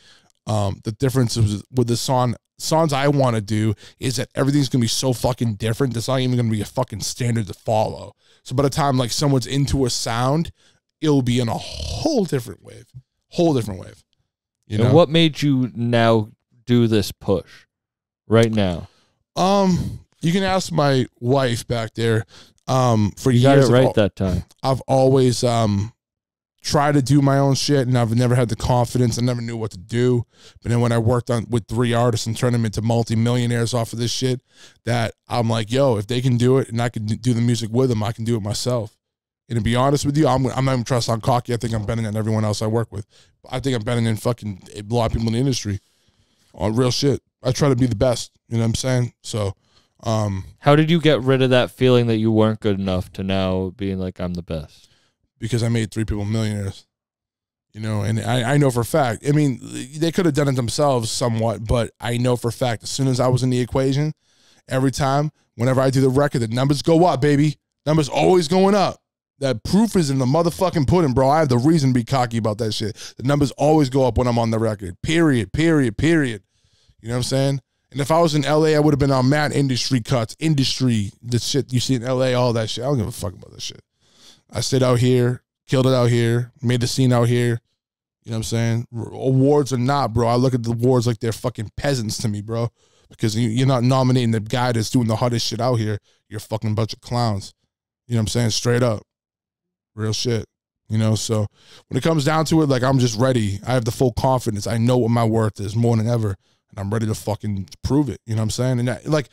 The difference is with the songs I want to do is that everything's going to be so fucking different. There's not even going to be a fucking standard to follow. So by the time like someone's into a sound, it'll be in a whole different wave. You know? And what made you now do this push right now? You can ask my wife back there. For you years, got it right that time. I've always try to do my own shit, and I've never had the confidence. I never knew what to do. But then when I worked with 3 artists and turned them into multi-millionaires off of this shit, that I'm like, yo, if they can do it and I can do the music with them, I can do it myself. And to be honest with you, I'm not even trying to sound cocky. I think I'm better than everyone else I work with. I think I'm better than fucking a lot of people in the industry. On real shit. I try to be the best. You know what I'm saying? So, how did you get rid of that feeling that you weren't good enough to now being like, I'm the best? Because I made 3 people millionaires, you know, and I know for a fact, I mean, they could have done it themselves somewhat, but I know for a fact, as soon as I was in the equation, every time, whenever I do the record, the numbers go up, baby. Numbers always going up. That proof is in the motherfucking pudding, bro. I have the reason to be cocky about that shit. The numbers always go up when I'm on the record, period. You know what I'm saying? And if I was in LA, I would have been on mad industry cuts, the shit you see in LA, all that shit. I don't give a fuck about that shit. I stayed out here, killed it out here, made the scene out here. You know what I'm saying? Awards or not, bro. I look at the awards like they're fucking peasants to me, bro. Because you're not nominating the guy that's doing the hardest shit out here. You're a fucking bunch of clowns. You know what I'm saying? Straight up. Real shit. You know, so when it comes down to it, like, I'm just ready. I have the full confidence. I know what my worth is more than ever. And I'm ready to fucking prove it. You know what I'm saying? And that, like,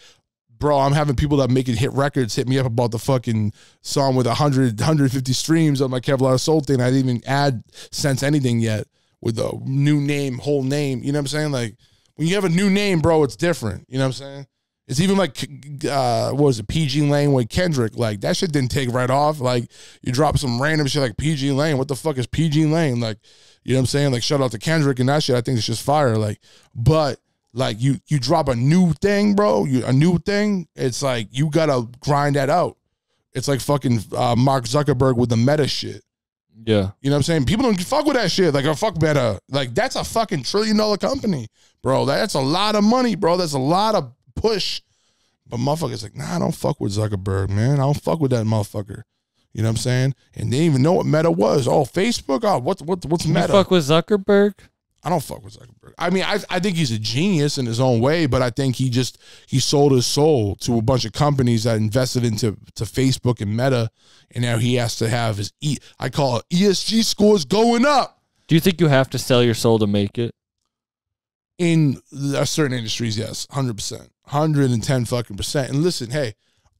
bro, I'm having people that make it hit records hit me up about the fucking song with 150 streams on my Kevlar Soul thing. I didn't even sense anything yet with the new name, whole name. You know what I'm saying? Like, when you have a new name, bro, it's different. You know what I'm saying? It's even like, what was it, PG Lane with Kendrick. Like, that shit didn't take right off. Like, you drop some random shit like PG Lane. What the fuck is PG Lane? Like, you know what I'm saying? Like, shout out to Kendrick and that shit. I think it's just fire. Like, but like, you drop a new thing, bro, a new thing, it's like, you gotta grind that out. It's like fucking Mark Zuckerberg with the Meta shit. Yeah. You know what I'm saying? People don't fuck with that shit. Like, oh, fuck Meta. Like, that's a fucking $1 trillion company, bro. That's a lot of money, bro. That's a lot of push. But motherfuckers like, nah, I don't fuck with Zuckerberg, man. I don't fuck with that motherfucker. You know what I'm saying? And they didn't even know what Meta was. Oh, Facebook? Oh, what's Meta? You fuck with Zuckerberg? I don't fuck with Zuckerberg. I mean, I think he's a genius in his own way, but I think he sold his soul to a bunch of companies that invested into Facebook and Meta, and now he has to have his I call it ESG scores going up. Do you think you have to sell your soul to make it? In certain industries, yes, 100%, 110 fucking percent. And listen, hey,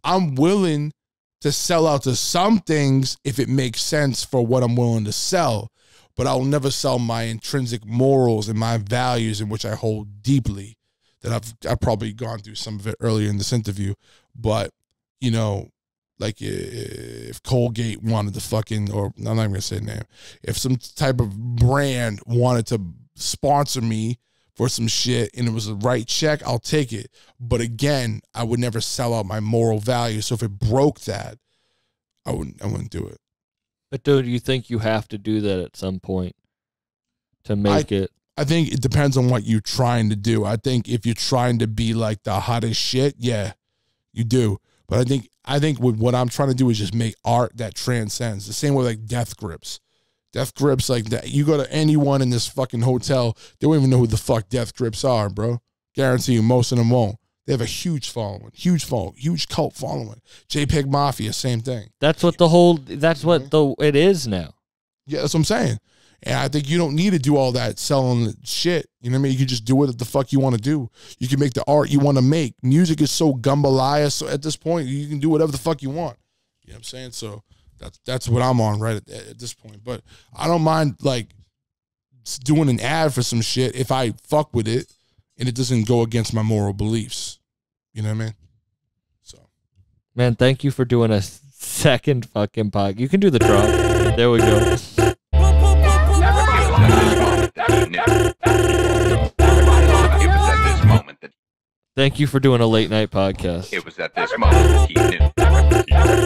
I'm willing to sell out to some things if it makes sense for what I'm willing to sell. But I'll never sell my intrinsic morals and my values, in which I hold deeply. That I've probably gone through some of it earlier in this interview. But, you know, like if Colgate wanted to fucking, or I'm not even gonna say the name, if some type of brand wanted to sponsor me for some shit and it was the right check, I'll take it. But again, I would never sell out my moral values. So if it broke that, I wouldn't do it. But do you think you have to do that at some point to make it? I think it depends on what you're trying to do. I think if you're trying to be like the hottest shit, yeah, you do. But I think what I'm trying to do is just make art that transcends. The same way like Death Grips. Death Grips like that. You go to anyone in this fucking hotel, they won't even know who the fuck Death Grips are, bro. Guarantee you, most of them won't. They have a huge following, huge cult following. JPEG Mafia, same thing. That's what it is now. Yeah, that's what I'm saying. And I think you don't need to do all that selling shit. You know what I mean? You can just do what the fuck you want to do. You can make the art you want to make. Music is so gumbalaya. So at this point, you can do whatever the fuck you want. You know what I'm saying? So that's what I'm on right at this point. But I don't mind like doing an ad for some shit if I fuck with it and it doesn't go against my moral beliefs. You know what I mean? So, man, thank you for doing a second fucking podcast. You can do the drop. There we go. Thank you for doing a late night podcast. It was at this moment that he knew. It was at this moment.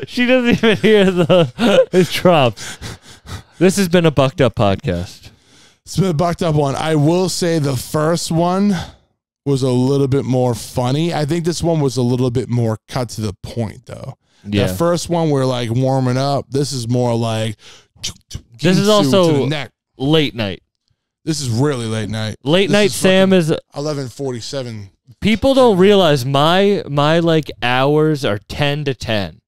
She doesn't even hear the drops. This has been a Bucked Up podcast. It's been a bucked up one. I will say the first one was a little bit more funny. I think this one was a little bit more cut to the point, though. Yeah. The first one, we're like warming up. This is more like. This is also to the neck. late night. This is really late night. Late night Sam is 11:47. People don't realize my like hours are 10 to 10.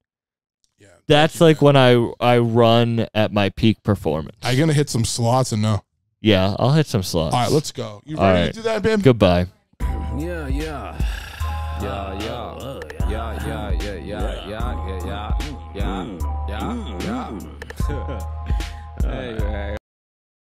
Yeah. That's like when I run at my peak performance. Are you gonna hit some slots or no? Yeah, I'll hit some slots. All right, let's go. You All ready right. to do that, babe? Goodbye. Yeah, yeah. Yeah, yeah. Yeah, yeah, yeah, yeah, yeah, yeah, yeah, yeah, yeah, yeah. Hey, hey.